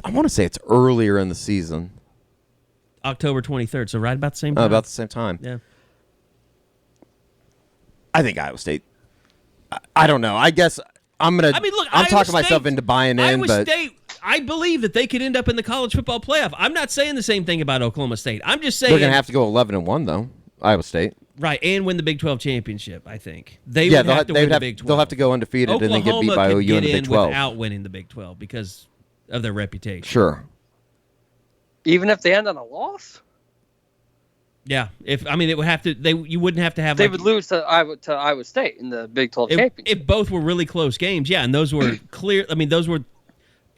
E: I want to say it's earlier in the season.
D: October 23rd, so right about the same time.
E: About the same time.
D: Yeah.
E: I think Iowa State. I don't know. I guess I'm gonna.
D: I mean, look,
E: I'm
D: Iowa
E: talking
D: State,
E: myself into buying in,
D: Iowa
E: but
D: State, I believe that they could end up in the college football playoff. I'm not saying the same thing about Oklahoma State. I'm just saying
E: they're gonna have to go 11-1 though. Iowa State.
D: Right, and win the Big 12 championship. I think they
E: Yeah,
D: would have to win the Big 12.
E: They'll have to go undefeated
D: Oklahoma
E: and then get beat by
D: could
E: OU in the
D: get
E: Big 12
D: without winning the Big 12 because of their reputation.
E: Sure.
F: Even if they end on a loss?
D: Yeah, it would have to. You wouldn't have to have.
F: They would lose to Iowa State in the Big 12 championship.
D: If both were really close games, yeah, and those were clear. I mean, those were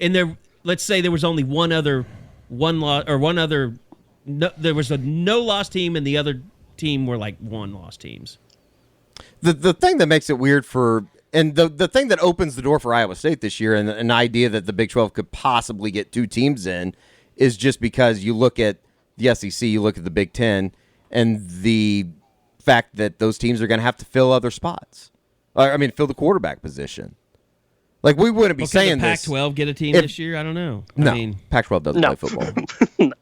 D: in there. Let's say there was only one loss or one other. No, there was a no-loss team, and the other team were like one-loss teams.
E: The thing that makes it weird and the thing that opens the door for Iowa State this year, and an idea that the Big 12 could possibly get two teams in, is just because you look at the SEC, you look at the Big 10, and the fact that those teams are going to have to fill other spots. Fill the quarterback position. Like, we wouldn't be saying
D: the
E: this.
D: Pac-12 get a team this year? I don't know.
E: No, Pac-12 doesn't play football.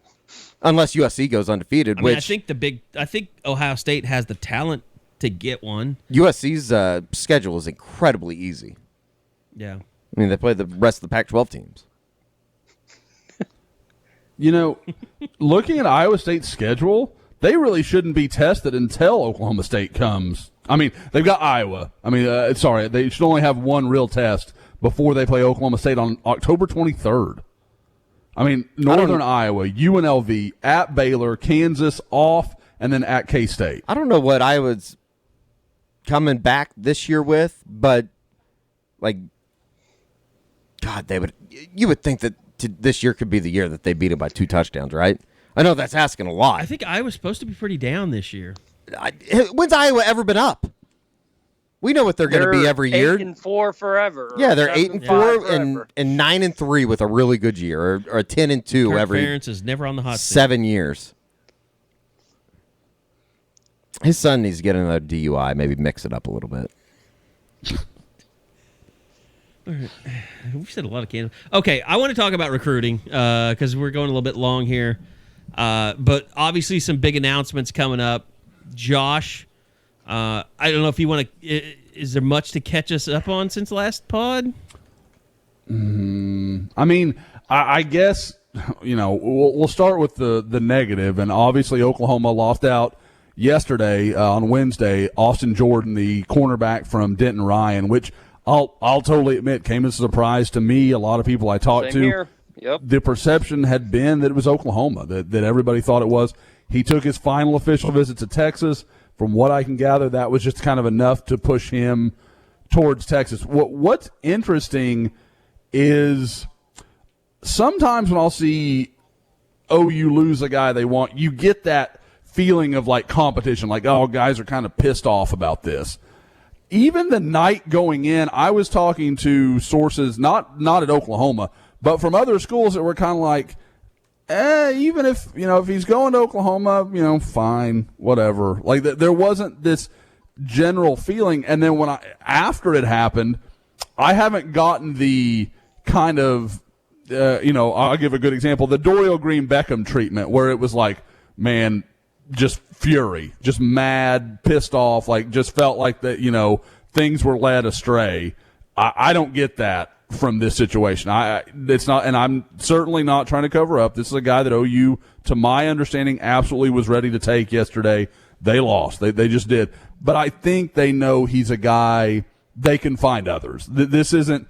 E: Unless USC goes undefeated,
D: I think Ohio State has the talent to get one.
E: USC's schedule is incredibly easy.
D: Yeah.
E: I mean, they play the rest of the Pac-12 teams.
G: You know, looking at Iowa State's schedule, they really shouldn't be tested until Oklahoma State comes. I mean, they've got Iowa. They should only have one real test before they play Oklahoma State on October 23rd. I mean, Northern Iowa, UNLV, at Baylor, Kansas, off, and then at K-State.
E: I don't know what Iowa's coming back this year with, but, like, God, you would think that this year could be the year that they beat them by 2 touchdowns, right? I know that's asking a lot.
D: I think Iowa's supposed to be pretty down this year.
E: When's Iowa ever been up? We know what they're going to be every year.
F: 8-4 forever.
E: Yeah, they're 8-4
F: and
E: 9-3 with a really good year, or a 10-2 every.
D: Ferentz is never on the hot seat.
E: 7 years. His son needs to get another DUI. Maybe mix it up a little bit.
D: We said a lot of Kansas. Okay, I want to talk about recruiting because we're going a little bit long here. But obviously some big announcements coming up. Josh, I don't know if you want to. Is there much to catch us up on since last pod?
G: I guess we'll start with the negative, and obviously Oklahoma lost out yesterday on Wednesday. Austin Jordan, the cornerback from Denton Ryan, which I'll totally admit came as a surprise to me. A lot of people I talked to.
F: Here. Yep.
G: The perception had been that it was Oklahoma, that everybody thought it was. He took his final official visit to Texas. From what I can gather, that was just kind of enough to push him towards Texas. What's interesting is sometimes when I'll see OU lose a guy they want, you get that feeling of like competition, like, oh, guys are kind of pissed off about this. Even the night going in, I was talking to sources, not at Oklahoma, but from other schools that were kind of like, even if, if he's going to Oklahoma, fine, whatever. Like, there wasn't this general feeling. And then after it happened, I haven't gotten the kind of, I'll give a good example, the Dorial Green Beckham treatment, where it was like, man, just fury, just mad, pissed off, like just felt like that, things were led astray. I don't get that from this situation. It's not, and I'm certainly not trying to cover up. This is a guy that OU, to my understanding, absolutely was ready to take yesterday. They lost. They just did. But I think they know he's a guy they can find others. This isn't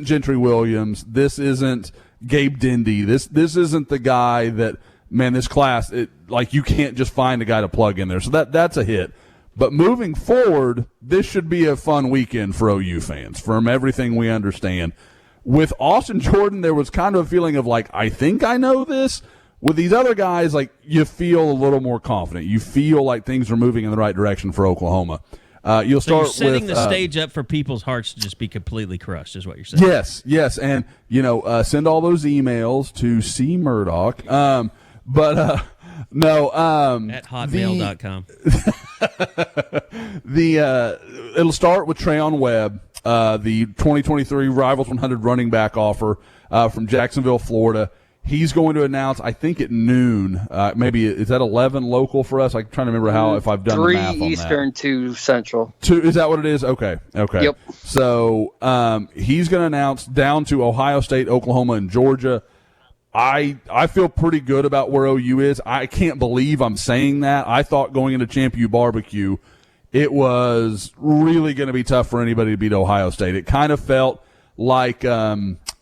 G: Gentry Williams. This isn't Gabe Dindy. This isn't the guy that, man, this class, you can't just find a guy to plug in there. So that's a hit. But moving forward, this should be a fun weekend for OU fans, from everything we understand. With Austin Jordan, there was kind of a feeling of I think I know this. With these other guys, you feel a little more confident. You feel like things are moving in the right direction for Oklahoma. You'll start
D: so you're setting
G: with
D: the stage up for people's hearts to just be completely crushed, is what you're saying.
G: Yes, and send all those emails to C Murdoch. No,
D: at hotmail.com.
G: It'll start with Treyon Webb, the 2023 Rivals 100 running back offer from Jacksonville, Florida. He's going to announce, I think, at noon. Maybe is that 11 local for us? I'm trying to remember if I've done the math on that.
F: 3 Eastern, 2 Central.
G: Is that what it is? Okay.
F: Yep.
G: So he's going to announce down to Ohio State, Oklahoma, and Georgia. I feel pretty good about where OU is. I can't believe I'm saying that. I thought going into Champ U Barbecue, it was really going to be tough for anybody to beat Ohio State. It kind of felt like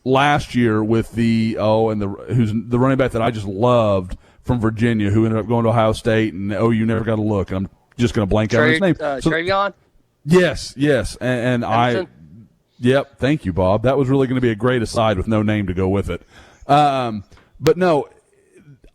G: last year with who's the running back that I just loved from Virginia, who ended up going to Ohio State, and OU never got a look. And I'm just going to blank out his name.
F: Trevion?
G: Yes, and yep. Thank you, Bob. That was really going to be a great aside with no name to go with it. But no,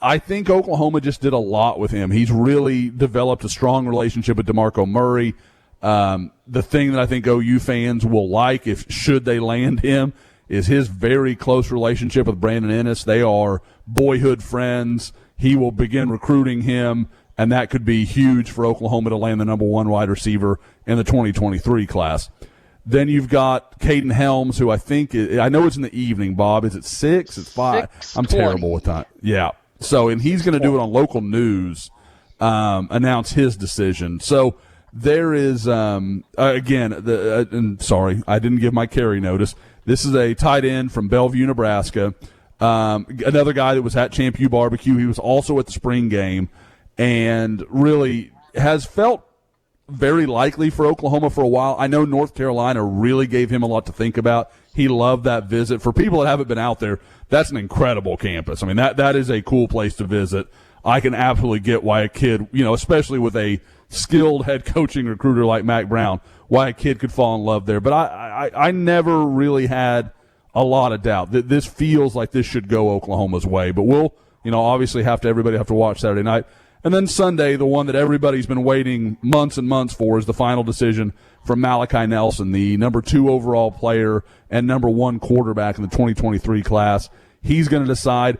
G: I think Oklahoma just did a lot with him. He's really developed a strong relationship with DeMarco Murray. The thing that I think OU fans will like, should they land him, is his very close relationship with Brandon Ennis. They are boyhood friends. He will begin recruiting him, and that could be huge for Oklahoma to land the number 1 wide receiver in the 2023 class. Then you've got Caden Helms, who I know it's in the evening, Bob. Is it 6? It's 5. I'm terrible with time. Yeah. So, and he's going to do it on local news, announce his decision. So there is, and sorry, I didn't give my Carey notice. This is a tight end from Bellevue, Nebraska. Another guy that was at Champ U Barbecue. He was also at the spring game and really has felt very likely for Oklahoma for a while. I know North Carolina really gave him a lot to think about. He loved that visit. For people that haven't been out there, that's an incredible campus. I mean, that is a cool place to visit. I can absolutely get why a kid, especially with a skilled head coaching recruiter like Mac Brown, why a kid could fall in love there. But I never really had a lot of doubt that this feels like this should go Oklahoma's way. But we'll, obviously everybody have to watch Saturday night. And then Sunday, the one that everybody's been waiting months and months for, is the final decision from Malachi Nelson, the number 2 overall player and number 1 quarterback in the 2023 class. He's going to decide.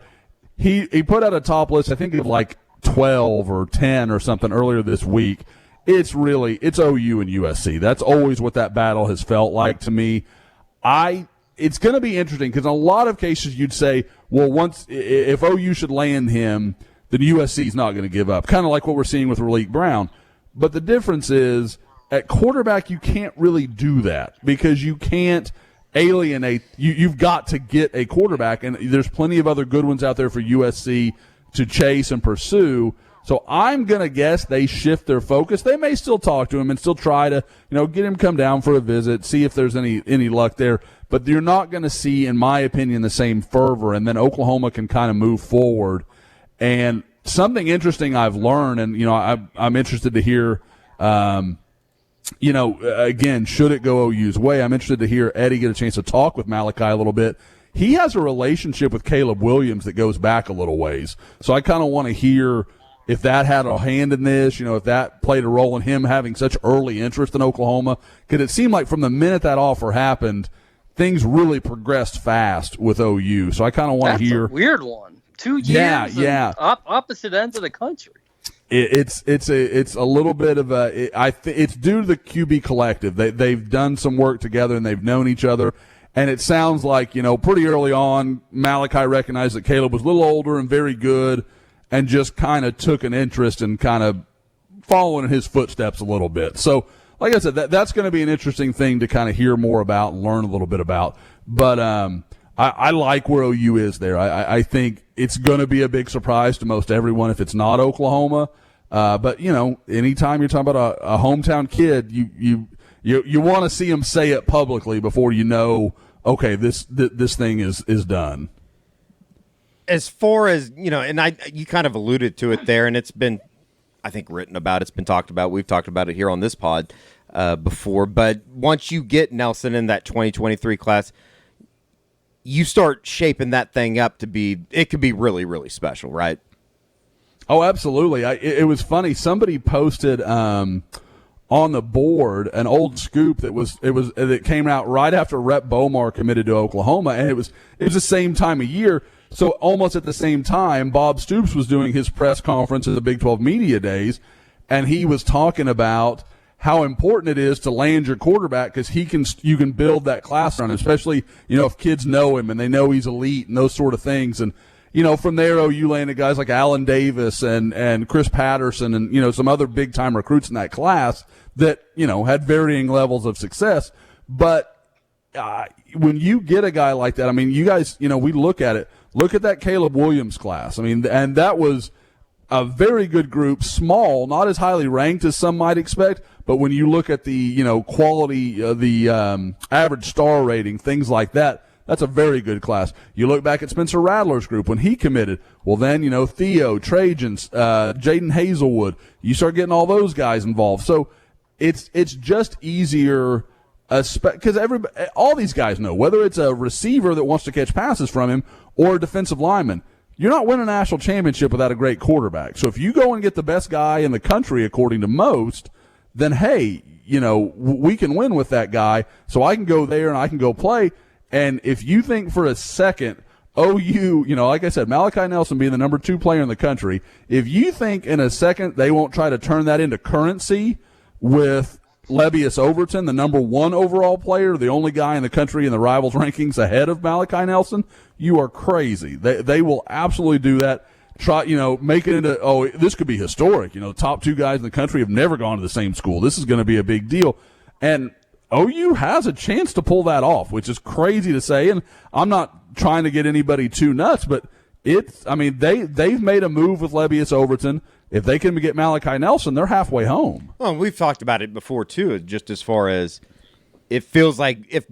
G: He put out a top list, I think, of 12 or 10 or something earlier this week. It's OU and USC. That's always what that battle has felt like to me. It's going to be interesting because in a lot of cases you'd say, well, if OU should land him, then USC is not going to give up, kind of like what we're seeing with Raleek Brown. But the difference is, at quarterback, you can't really do that because you can't alienate. You've got to get a quarterback, and there's plenty of other good ones out there for USC to chase and pursue. So I'm going to guess they shift their focus. They may still talk to him and still try to, get him come down for a visit, see if there's any luck there. But you're not going to see, in my opinion, the same fervor, and then Oklahoma can kind of move forward. And something interesting I've learned, and I'm interested to hear, again, should it go OU's way? I'm interested to hear Eddie get a chance to talk with Malachi a little bit. He has a relationship with Caleb Williams that goes back a little ways, so I kind of want to hear if that had a hand in this. If that played a role in him having such early interest in Oklahoma, because it seemed like from the minute that offer happened, things really progressed fast with OU. So I kind of want to hear.
F: That's a weird one. 2 years.
G: Yeah.
F: Opposite ends of the country.
G: It's a little bit of it's due to the QB collective. They've done some work together and they've known each other. And it sounds like, pretty early on, Malachi recognized that Caleb was a little older and very good and just kind of took an interest in kind of following in his footsteps a little bit. So, like I said, that's going to be an interesting thing to kind of hear more about and learn a little bit about. But I like where OU is there. I think it's going to be a big surprise to most everyone if it's not Oklahoma. But, anytime you're talking about a hometown kid, you want to see him say it publicly before you know, okay, this thing is done.
E: As far as, and you kind of alluded to it there, and it's been, I think, written about, it's been talked about. We've talked about it here on this pod before. But once you get Nelson in that 2023 class, you start shaping that thing up it could be really, really special, right?
G: Oh, absolutely. It was funny. Somebody posted on the board an old scoop that came out right after Rep Bomar committed to Oklahoma, and it was the same time of year. So almost at the same time, Bob Stoops was doing his press conference at the Big 12 Media Days, and he was talking about how important it is to land your quarterback because you can build that class around him, especially, if kids know him and they know he's elite and those sort of things. And, from there, OU landed guys like Alan Davis and Chris Patterson and, some other big-time recruits in that class that, had varying levels of success. But when you get a guy like that, I mean, you guys, we look at it. Look at that Caleb Williams class. I mean, and that was a very good group, small, not as highly ranked as some might expect, but when you look at the, quality, the average star rating, things like that, that's a very good class. You look back at Spencer Rattler's group when he committed. Well, then, Theo, Trajans, Jaden Hazelwood, you start getting all those guys involved. So it's just easier because all these guys know, whether it's a receiver that wants to catch passes from him or a defensive lineman, you're not winning a national championship without a great quarterback. So if you go and get the best guy in the country, according to most, then, hey, we can win with that guy, so I can go there and I can go play. And if you think for a second, OU, like I said, Malachi Nelson being the number 2 player in the country, if you think in a second they won't try to turn that into currency with Levius Overton, the number 1 overall player, the only guy in the country in the Rivals rankings ahead of Malachi Nelson, you are crazy. They will absolutely do that. Try, make it into, this could be historic. The top 2 guys in the country have never gone to the same school. This is going to be a big deal. And OU has a chance to pull that off, which is crazy to say. And I'm not trying to get anybody too nuts, but they've made a move with Levius Overton. If they can get Malachi Nelson, they're halfway home.
E: Well, we've talked about it before too, just as far as it feels like if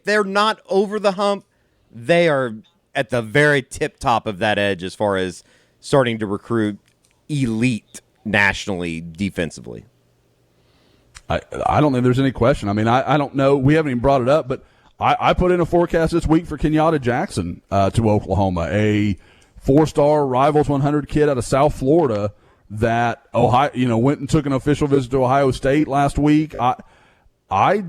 E: they're not over the hump, they are at the very tip top of that edge as far as starting to recruit elite nationally defensively.
G: I don't think there's any question. I mean, I don't know. We haven't even brought it up, but I put in a forecast this week for Kenyatta Jackson to Oklahoma, a 4-star Rivals 100 kid out of South Florida that Ohio, went and took an official visit to Ohio State last week. I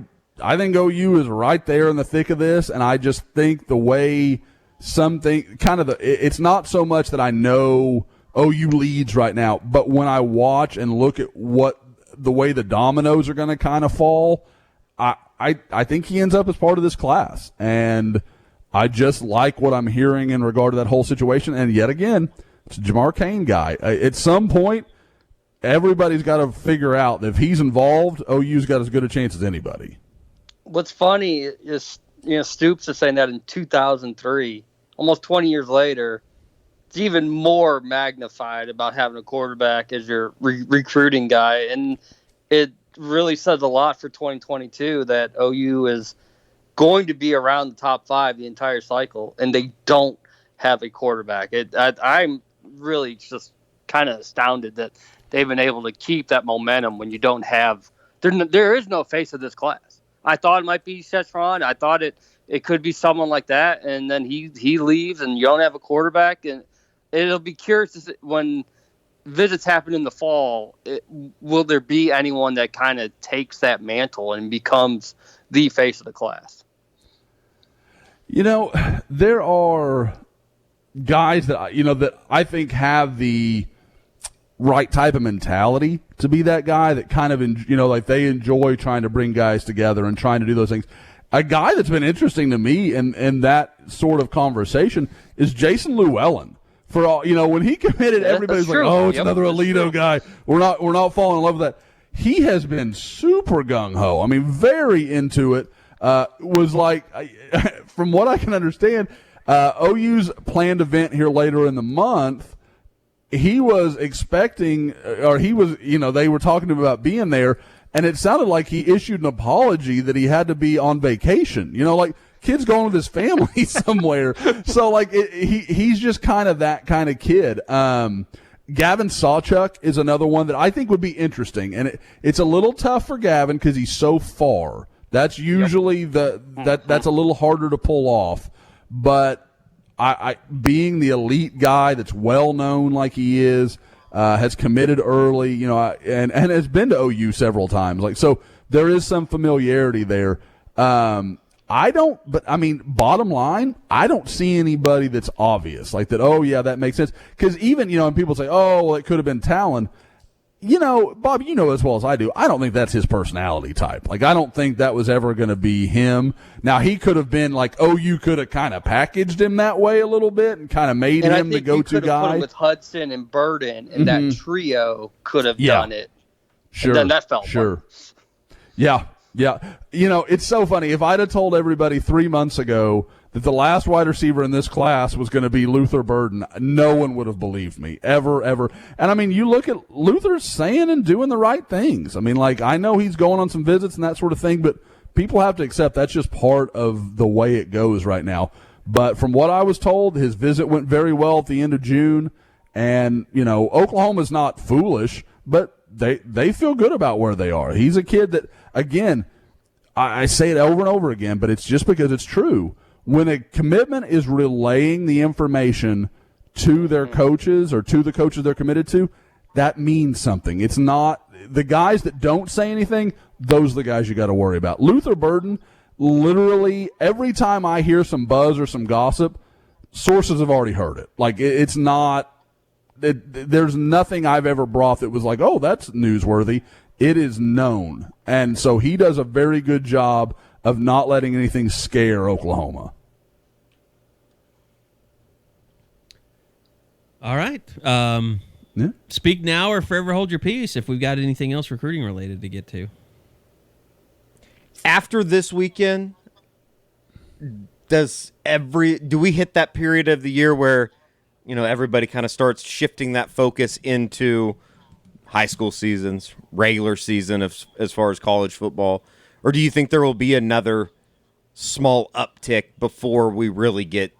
G: think OU is right there in the thick of this, and I just think the way it's not so much that I know OU leads right now, but when I watch and look at the way the dominoes are going to kind of fall, I think he ends up as part of this class, and I just like what I'm hearing in regard to that whole situation. And yet again, it's a Jamar Cain guy. At some point, everybody's got to figure out that if he's involved, OU's got as good a chance as anybody.
F: What's funny is, Stoops is saying that in 2003, almost 20 years later, it's even more magnified about having a quarterback as your recruiting guy. And it really says a lot for 2022 that OU is going to be around the top 5 the entire cycle, and they don't have a quarterback. I'm really just kind of astounded that they've been able to keep that momentum when you don't have – there is no face of this class. I thought it might be Szechuan. I thought it could be someone like that, and then he leaves and you don't have a quarterback. And it'll be curious to see when visits happen in the fall, will there be anyone that kind of takes that mantle and becomes the face of the class?
G: There are guys that that I think have the right type of mentality to be that guy that kind of like they enjoy trying to bring guys together and trying to do those things. A guy that's been interesting to me in that sort of conversation is Jason Llewellyn. For all when he committed, everybody's like, "Oh, it's another Alito guy." We're not falling in love with that. He has been super gung ho. I mean, very into it. Was like, from what I can understand, OU's planned event here later in the month. He was expecting, or he was, they were talking to him about being there, and it sounded like he issued an apology that he had to be on vacation. Like kid's going with his family somewhere. So like he's just kind of that kind of kid. Gavin Sawchuk is another one that I think would be interesting, and it's a little tough for Gavin because he's so far. That's usually that's a little harder to pull off, but I being the elite guy that's well known like he is, has committed early, and has been to OU several times. Like, so there is some familiarity there. Bottom line, I don't see anybody that's obvious like that. Oh yeah, that makes sense. Because even, and people say, oh, well, it could have been Talon. Bob, as well as I do, I don't think that's his personality type. Like, I don't think that was ever going to be him. Now, he could have been like, you could have kind of packaged him that way a little bit and kind of made him the go-to guy. Put him
F: with Hudson and Burden, and that trio could have done it.
G: Sure.
F: And then that felt
G: worse. Yeah. It's so funny. If I'd have told everybody 3 months ago that the last wide receiver in this class was going to be Luther Burden, no one would have believed me, ever. And, I mean, you look at Luther's saying and doing the right things. I mean, like, I know he's going on some visits and that sort of thing, but people have to accept that's just part of the way it goes right now. But from what I was told, his visit went very well at the end of June. And, Oklahoma's not foolish, but they feel good about where they are. He's a kid that, again, I say it over and over again, but it's just because it's true. When a commitment is relaying the information to their coaches or to the coaches they're committed to, that means something. It's not the guys that don't say anything, those are the guys you got to worry about. Luther Burden, literally every time I hear some buzz or some gossip, sources have already heard it. Like, it's not there's nothing I've ever brought that was like, oh, that's newsworthy. It is known. And so he does a very good job of not letting anything scare Oklahoma.
D: All right. Speak now or forever hold your peace if we've got anything else recruiting related to get to.
E: After this weekend, do we hit that period of the year where, everybody kind of starts shifting that focus into high school seasons, regular season as far as college football? Or do you think there will be another small uptick before we really get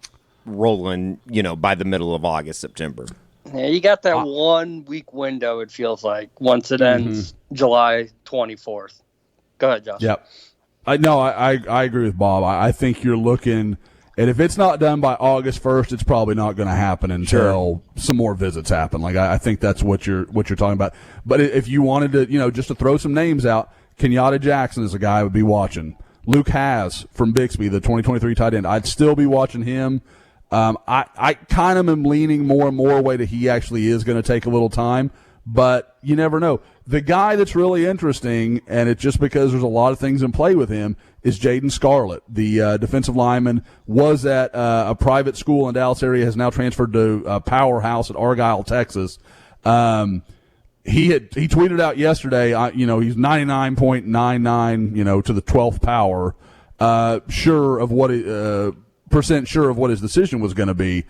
E: rolling, by the middle of August, September?
F: Yeah, you got that 1 week window, it feels like, once it ends July 24th. Go ahead, Josh.
G: Yep. I agree with Bob. I think you're looking, and if it's not done by August 1st, it's probably not going to happen until some more visits happen. Like, I think that's what you're talking about. But if you wanted to, just to throw some names out, Kenyatta Jackson is a guy I would be watching. Luke Haas from Bixby, the 2023 tight end. I'd still be watching him. I kind of am leaning more and more away that he actually is going to take a little time, but you never know. The guy that's really interesting, and it's just because there's a lot of things in play with him, is Jaden Scarlett. The defensive lineman was at a private school in Dallas area, has now transferred to Powerhouse at Argyle, Texas. He tweeted out yesterday, he's 99.99, to the 12th power, sure of what his decision was going to be.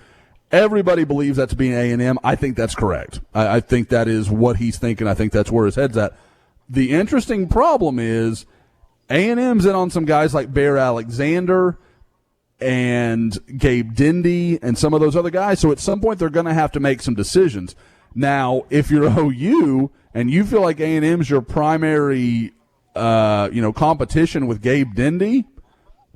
G: Everybody believes that's being A&M. I think that's correct. I think that is what he's thinking. I think that's where his head's at. The interesting problem is A&M's in on some guys like Bear Alexander and Gabe Dindy and some of those other guys. So at some point they're going to have to make some decisions. Now, if you're OU and you feel like A&M's your primary, competition with Gabe Dindy,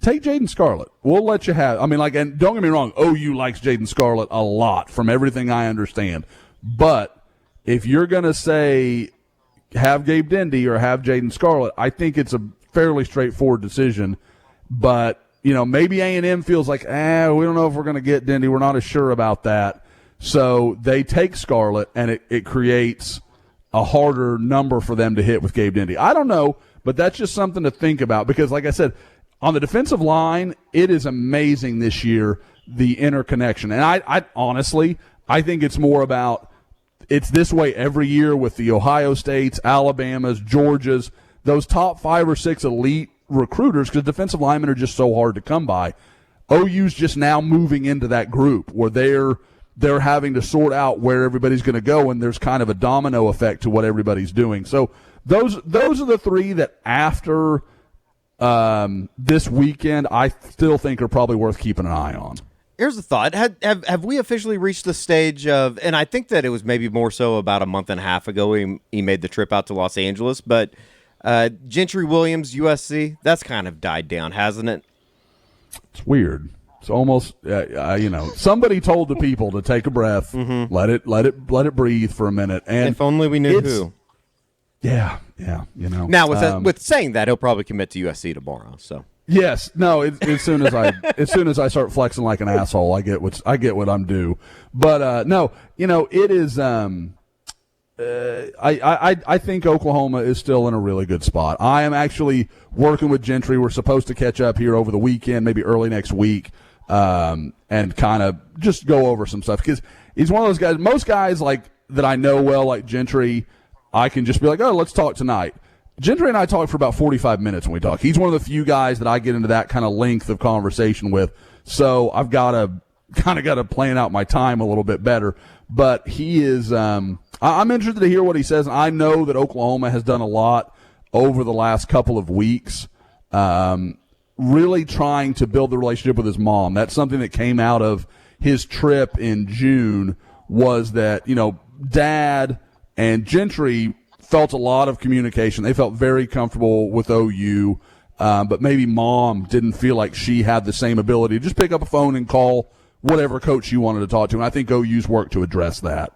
G: take Jaden Scarlett. We'll let you have. I mean, and don't get me wrong, OU likes Jaden Scarlett a lot, from everything I understand. But if you're going to say have Gabe Dindy or have Jaden Scarlett, I think it's a fairly straightforward decision. But maybe A&M feels like, we don't know if we're going to get Dendy. We're not as sure about that. So they take Scarlett, and it creates a harder number for them to hit with Gabe Dendy. I don't know, but that's just something to think about because, like I said, on the defensive line, it is amazing this year, the interconnection. And I honestly, I think it's more about it's this way every year with the Ohio States, Alabamas, Georgias, those top 5 or 6 elite recruiters because defensive linemen are just so hard to come by. OU's just now moving into that group where they're having to sort out where everybody's going to go, and there's kind of a domino effect to what everybody's doing. So those are the 3 that after this weekend I still think are probably worth keeping an eye on.
E: Here's the thought. Have we officially reached the stage of, and I think that it was maybe more so about a month and a half ago he made the trip out to Los Angeles, but Gentry Williams, USC, that's kind of died down, hasn't it?
G: It's weird. It's almost, somebody told the people to take a breath, let it breathe for a minute. And
E: if only we knew who.
G: Yeah.
E: Now with saying that, he'll probably commit to USC tomorrow. So
G: yes, no. As soon as I start flexing like an asshole, I get what I'm due. But no, it is. I think Oklahoma is still in a really good spot. I am actually working with Gentry. We're supposed to catch up here over the weekend, maybe early next week, and kind of just go over some stuff because he's one of those guys. Most guys like that I know well, like Gentry, I can just be like, oh, let's talk tonight. Gentry and I talk for about 45 minutes when we talk. He's one of the few guys that I get into that kind of length of conversation with. So I've got to plan out my time a little bit better. But he is I'm interested to hear what he says. And I know that Oklahoma has done a lot over the last couple of weeks, really trying to build the relationship with his mom. That's something that came out of his trip in June was that, Dad and Gentry felt a lot of communication. They felt very comfortable with OU, but maybe Mom didn't feel like she had the same ability to just pick up a phone and call whatever coach you wanted to talk to. And I think OU's worked to address that.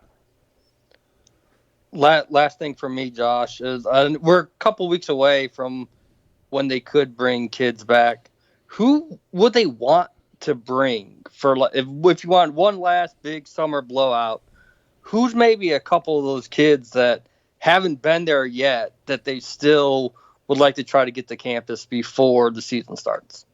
F: Last thing for me, Josh, is we're a couple weeks away from when they could bring kids back. Who would they want to bring for if you want one last big summer blowout? Who's maybe a couple of those kids that haven't been there yet that they still would like to try to get to campus before the season starts?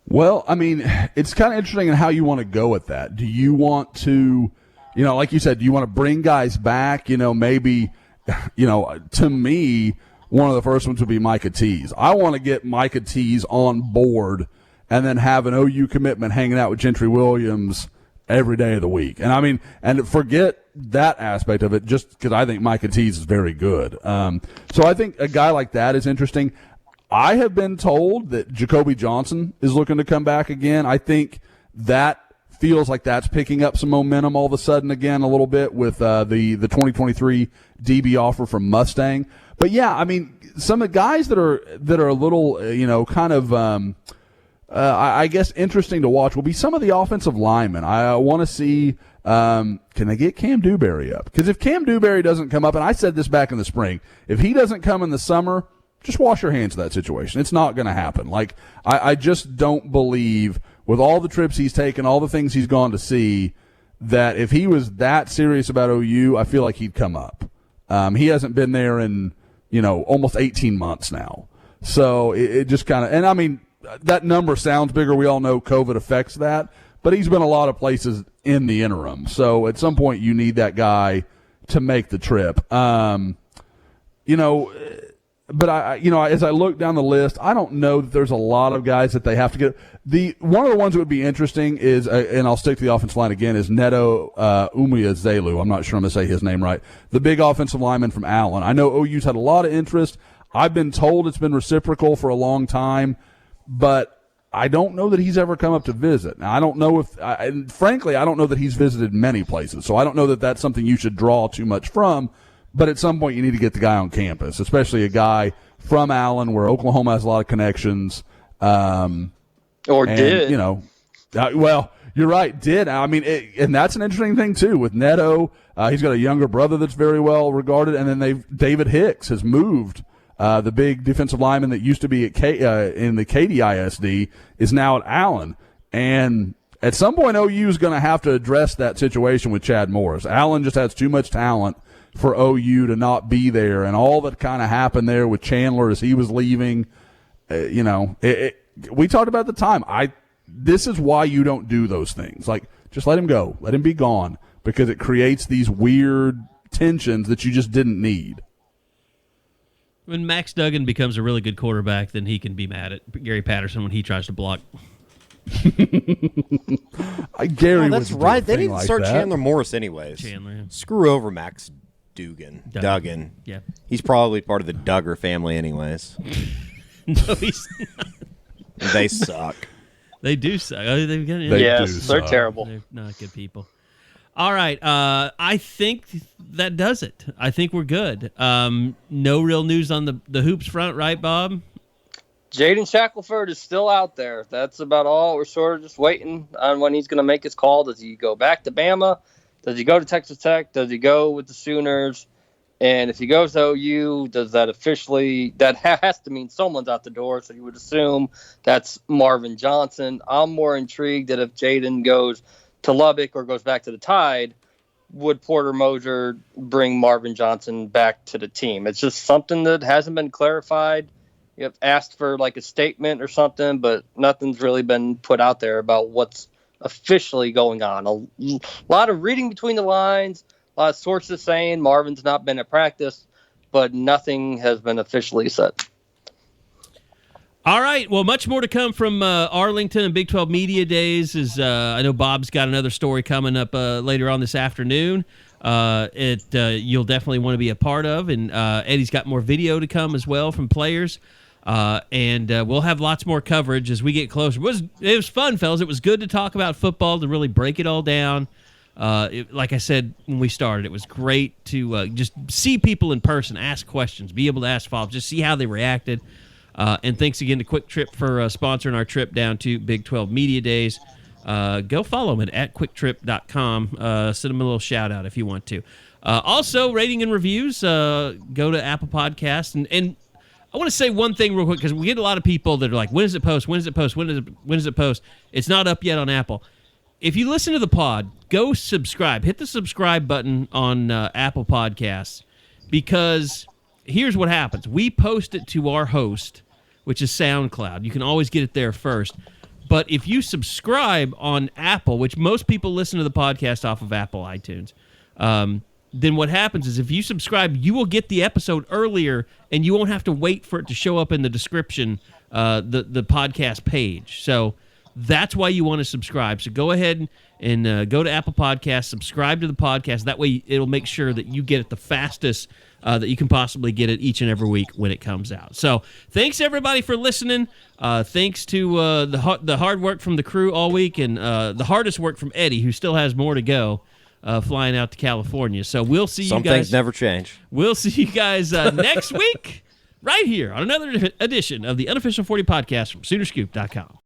G: Well, I mean, it's kind of interesting in how you want to go with that. Do you want to, like you said, do you want to bring guys back? Maybe, to me, one of the first ones would be Micah Tease. I want to get Micah Tease on board and then have an OU commitment hanging out with Gentry Williams every day of the week. And I mean, and forget that aspect of it just because I think Micah Tease is very good. So I think a guy like that is interesting. I have been told that Jacoby Johnson is looking to come back again. I think that feels like that's picking up some momentum all of a sudden again a little bit with the 2023 DB offer from Mustang. But yeah, I mean, some of the guys that are a little, kind of, I guess interesting to watch will be some of the offensive linemen. I want to see, can they get Cam Dewberry up? Because if Cam Dewberry doesn't come up, and I said this back in the spring, if he doesn't come in the summer, just wash your hands of that situation. It's not going to happen. Like, I just don't believe, with all the trips he's taken, all the things he's gone to see, that if he was that serious about OU, I feel like he'd come up. He hasn't been there in, almost 18 months now. So it just kind of – and, I mean, that number sounds bigger. We all know COVID affects that. But he's been a lot of places in the interim. So at some point you need that guy to make the trip. But as I look down the list, I don't know that there's a lot of guys that they have to get. One of the ones that would be interesting is, and I'll stick to the offensive line again, is Neto Umeozulu. I'm not sure I'm going to say his name right. The big offensive lineman from Allen. I know OU's had a lot of interest. I've been told it's been reciprocal for a long time, but I don't know that he's ever come up to visit. Now, I don't know and frankly, I don't know that he's visited many places, so I don't know that that's something you should draw too much from. But at some point, you need to get the guy on campus, especially a guy from Allen, where Oklahoma has a lot of connections. Well, you're right, did. I mean, and that's an interesting thing, too, with Neto. He's got a younger brother that's very well regarded. And then David Hicks has moved The big defensive lineman that used to be in the Katy ISD is now at Allen. And at some point, OU is going to have to address that situation with Chad Morris. Allen just has too much talent for OU to not be there. And all that kind of happened there with Chandler as he was leaving, we talked about at the time. This is why you don't do those things. Like, just let him go. Let him be gone, because it creates these weird tensions that you just didn't need.
D: When Max Duggan becomes a really good quarterback, then he can be mad at Gary Patterson when he tries to block.
G: Gary,
E: that's right. They need to start
G: that.
E: Chandler Morris anyways.
D: Chandler.
E: Screw over Max Duggan.
D: Yeah.
E: He's probably part of the Duggar family anyways.
D: No, he's not.
E: They suck.
D: They do suck.
F: They're terrible.
D: They're not good people. All right. I think that does it. I think we're good. No real news on the hoops front, right, Bob?
F: Jaden Shackelford is still out there. That's about all. We're sort of just waiting on when he's going to make his call. Does he go back to Bama? Does he go to Texas Tech? Does he go with the Sooners? And if he goes to OU, does that officially – that has to mean someone's out the door, so you would assume that's Marvin Johnson. I'm more intrigued that if Jaden goes to Lubbock or goes back to the Tide, would Porter Moser bring Marvin Johnson back to the team? It's just something that hasn't been clarified. You have asked for like a statement or something, but nothing's really been put out there about what's officially going on. A lot of reading between the lines, a lot of sources saying Marvin's not been at practice, but nothing has been officially said.
D: All right. Well, much more to come from Arlington and Big 12 Media Days. I know Bob's got another story coming up later on this afternoon. You'll definitely want to be a part of, and Eddie's got more video to come as well from players. And we'll have lots more coverage as we get closer. It was fun, fellas. It was good to talk about football, to really break it all down. Like I said when we started, it was great to just see people in person, ask questions, be able to ask follow-ups, just see how they reacted. And thanks again to Quick Trip for sponsoring our trip down to Big 12 Media Days. Go follow them at quicktrip.com. Send them a little shout-out if you want to. Also, rating and reviews, go to Apple Podcasts. And I want to say one thing real quick, because we get a lot of people that are like, when does it post? When does it post? When does it post? It's not up yet on Apple. If you listen to the pod, go subscribe. Hit the subscribe button on Apple Podcasts, because here's what happens. We post it to our host, which is SoundCloud. You can always get it there first. But if you subscribe on Apple, which most people listen to the podcast off of Apple iTunes, then what happens is if you subscribe, you will get the episode earlier, and you won't have to wait for it to show up in the description, the podcast page. So that's why you want to subscribe. So go ahead and go to Apple Podcasts, subscribe to the podcast. That way it'll make sure that you get it the fastest that you can possibly get it each and every week when it comes out. So thanks, everybody, for listening. Thanks to the hard work from the crew all week, and the hardest work from Eddie, who still has more to go, flying out to California. So we'll see you guys.
E: Some things never change.
D: We'll see you guys next week right here on another edition of the Unofficial 40 Podcast from Soonerscoop.com.